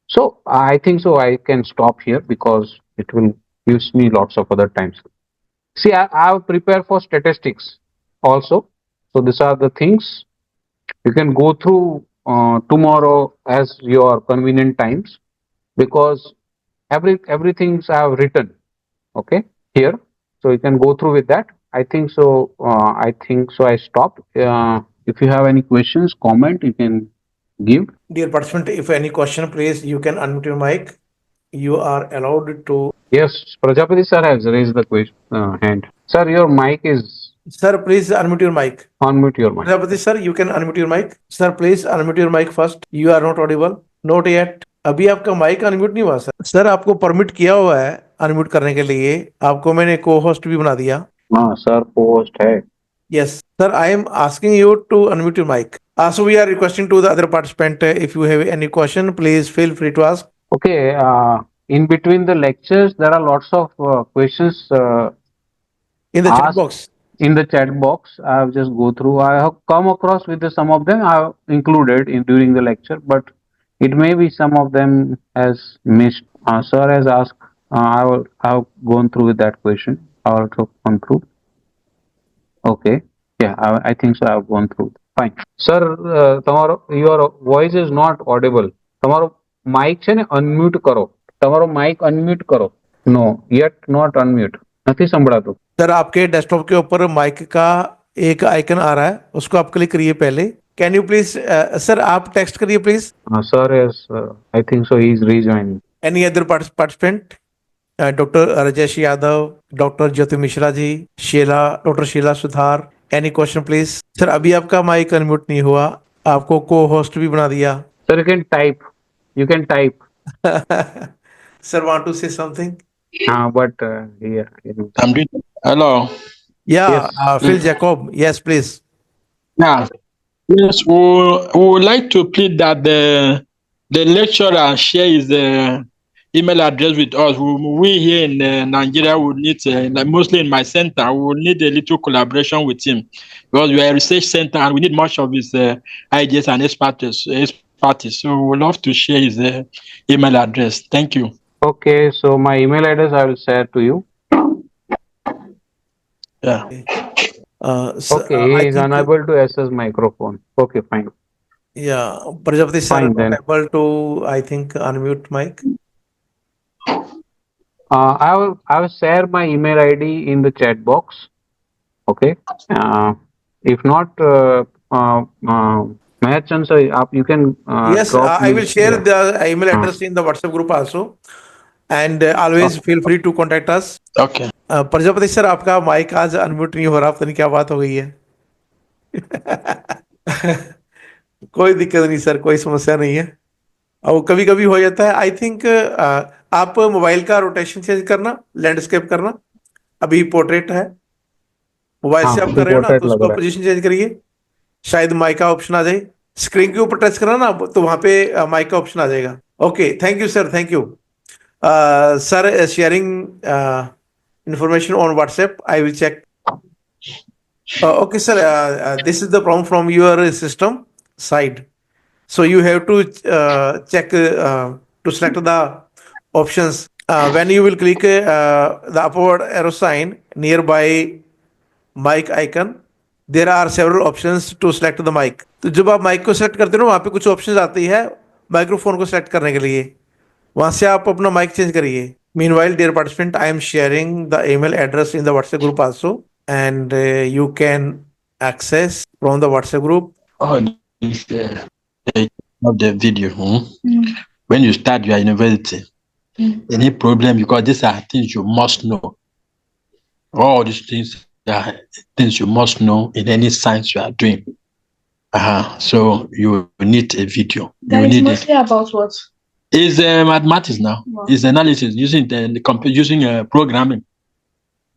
So I think so I can stop here because it will use me lots of other times. See, I have prepared for statistics also. So these are the things you can go through tomorrow as your convenient times, because everything I have written, okay, here. So you can go through with that. I think so. I stop. If you have any questions, comment, you can give. Dear participant, if any question, please, you can unmute your mic. You are allowed to. Yes, Prajapati sir has raised the question, hand. Sir, your mic is. Sir, please unmute your mic. Unmute your mic. Prajapati sir, you can unmute your mic. Sir, please unmute your mic first. You are not audible. Not yet. अभी आपका mic unmute नहीं हुआ sir. Sir आपको permit किया हुआ है unmute करने के लिए. आपको मैंने को होस्ट भी बना दिया. हाँ सर, को होस्ट है. Yes, sir, I am asking you to unmute your mic. So we are requesting to the other participant, if you have any question, please feel free to ask. Okay, in between the lectures, there are lots of questions In the chat asked box. in the chat box. I have just go through. I have come across with some of them. I have included in during the lecture, but it may be some of them has missed. Sir has asked. I have gone through with that question. I also gone through. Okay. Yeah, I think so. I have gone through. Fine. Sir, your voice is not audible. તમારો Mike છે ને unmute કરો. તમારો Mike unmute કરો. નો, yet not unmute. નથી સંભળાતું. Sir आपके desktop के ऊपर माइक का एक आइकन आ रहा है, उसको आप क्लिक करिए पहले. कैन यू प्लीज सर आप टेक्स्ट करिए please. Sir is, I think so, he is rejoining. Any other participant? Doctor Rajesh Yadav, doctor Jyoti Mishra ji, doctor Sheela Sudhar. Any question please. Sir अभी आपका माइक अनम्यूट नहीं हुआ, आपको को होस्ट भी बना दिया. Sir, you can type. You can type. Sir, want to say something? But yeah. I'm doing. Hello. Yeah, Yes. Phil Jacob. Yes, please. Yeah. Yes, we would like to plead that the lecturer share his email address with us. We here in Nigeria would need, like mostly in my center, we will need a little collaboration with him, because we are a research center and we need much of his ideas and expertise. So we would love to share his email address. Thank you. Okay, so my email address I will share to you. Yeah. So, Okay, I he is think- unable to access microphone. Okay, fine. Yeah, Prajapati sir, Fine, then. able to, I think, unmute mic. I will share my email ID in the chat box. Okay. If not, Mahachan sir, you can. Yes, drop I me- will share yeah. the email address in the WhatsApp group also, and always feel free to contact us. Okay. Prajapati sir आपका mic आज unmute नहीं हो रहा, पता नहीं क्या बात हो गई है. कोई दिक्कत नहीं सर, कोई समस्या नहीं है. और कभी कभी हो जाता है. आई थिंक आप मोबाइल का रोटेशन चेंज करना, लैंडस्केप करना. अभी पोर्ट्रेट है, मोबाइल से हाँ, आप कर रहे हो ना, portrait तो लग उसको रहा है. पोजीशन चेंज करिए, शायद माइक का ऑप्शन आ जाए. स्क्रीन के ऊपर टच करना ना, तो वहां पे माइक का ऑप्शन आ जाएगा. Okay, thank you sir, thank you. Sir is sharing information on WhatsApp. I will check. Okay, sir. This is the problem from your system side. So you have to check to select the options. When you will click the upward arrow sign nearby mic icon, there are several options to select the mic. तो जब आप mic को select करते हो ना वहाँ पे कुछ ऑप्शंस आती है माइक्रोफोन को सेलेक्ट करने के लिए वहाँ से आप अपना माइक चेंज करिए Meanwhile, dear participant, I am sharing the email address in the WhatsApp group also, and you can access from the WhatsApp group. Oh, this of the video. When you start your university, any problem, because these are things you must know. All these things are things you must know in any science you are doing. So you need a video. That you is need mostly about what? It's mathematics now. Wow. It's analysis using using programming.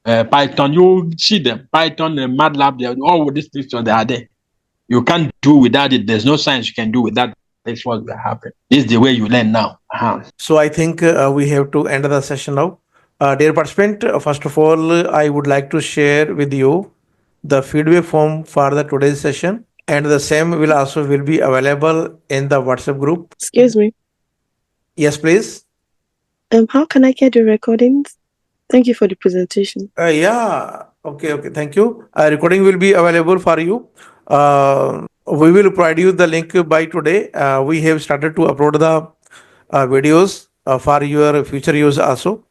Python, you see them. Python, MATLAB, all these things they are there. You can't do without it. There's no science you can do without. That's what will happen. This is the way you learn now. So I think we have to end the session now. Dear participant, first of all, I would like to share with you the feedback form for the today's session, and the same will be available in the WhatsApp group. Excuse me. Yes, please. How can I get the recordings? Thank you for the presentation. Yeah. Okay. Thank you. Recording will be available for you. We will provide you the link by today. We have started to upload the videos for your future use also.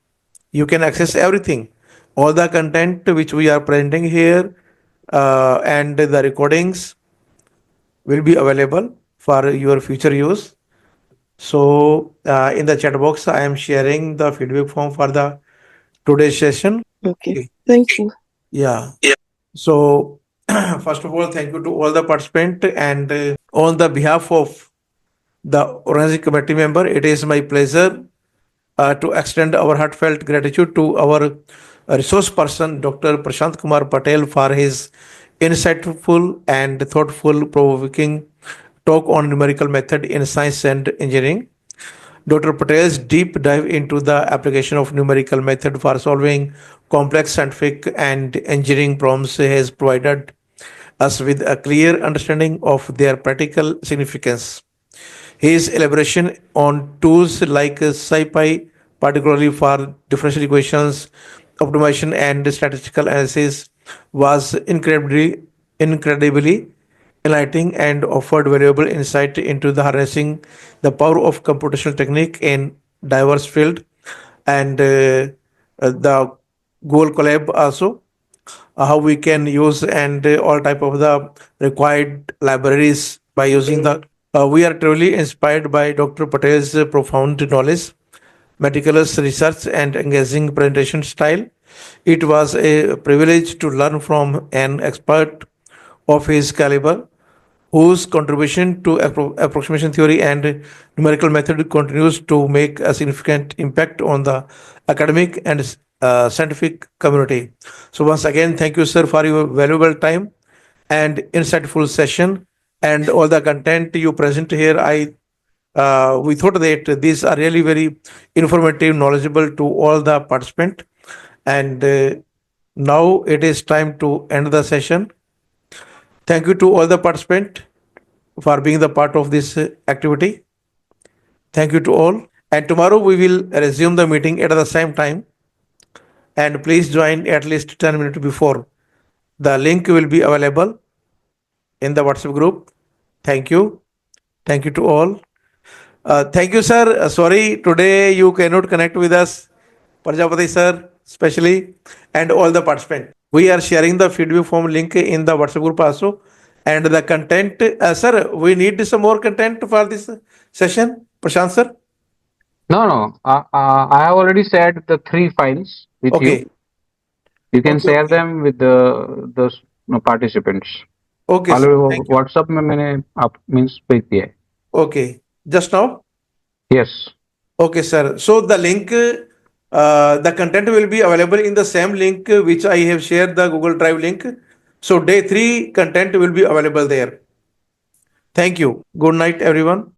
You can access everything, all the content which we are presenting here, and the recordings will be available for your future use. So in the chat box, I am sharing the feedback form for the today's session. Okay. Thank you. Yeah. So first of all, thank you to all the participants, and on the behalf of the organizing committee member, it is my pleasure to extend our heartfelt gratitude to our resource person, Dr. Prashant Kumar Patel, for his insightful and thoughtful, provoking talk on numerical method in science and engineering. Dr. Patel's deep dive into the application of numerical method for solving complex scientific and engineering problems has provided us with a clear understanding of their practical significance. His elaboration on tools like SciPy, particularly for differential equations, optimization, and statistical analysis, was incredibly enlightening and offered valuable insight into the harnessing the power of computational technique in diverse field, and the goal collab also how we can use and all type of the required libraries by using the we are truly inspired by Dr. Patel's profound knowledge, meticulous research, and engaging presentation style. It was a privilege to learn from an expert of his caliber, whose contribution to approximation theory and numerical method continues to make a significant impact on the academic and scientific community. So once again, thank you, sir, for your valuable time and insightful session, and all the content you present here. We thought that these are really very informative, knowledgeable to all the participants. And now it is time to end the session. Thank you to all the participants for being the part of this activity. Thank you to all. And tomorrow we will resume the meeting at the same time. And please join at least 10 minutes before. The link will be available in the WhatsApp group. Thank you. Thank you to all. Thank you, sir. Sorry, today you cannot connect with us. Prajapati, sir, especially, and all the participants. We are sharing the feedback form link in the WhatsApp group also. And the content, sir, we need some more content for this session. Prashant, sir? No. I have already shared the 3 files with Okay. you. You can Okay, share okay. them with the participants. Okay, sir. Thank you. WhatsApp में मैंने आप means भेज दिया है. Okay. Just now? Yes. Okay, sir. So the link, the content will be available in the same link which I have shared, the Google Drive link. So day 3 content will be available there. Thank you. Good night, everyone.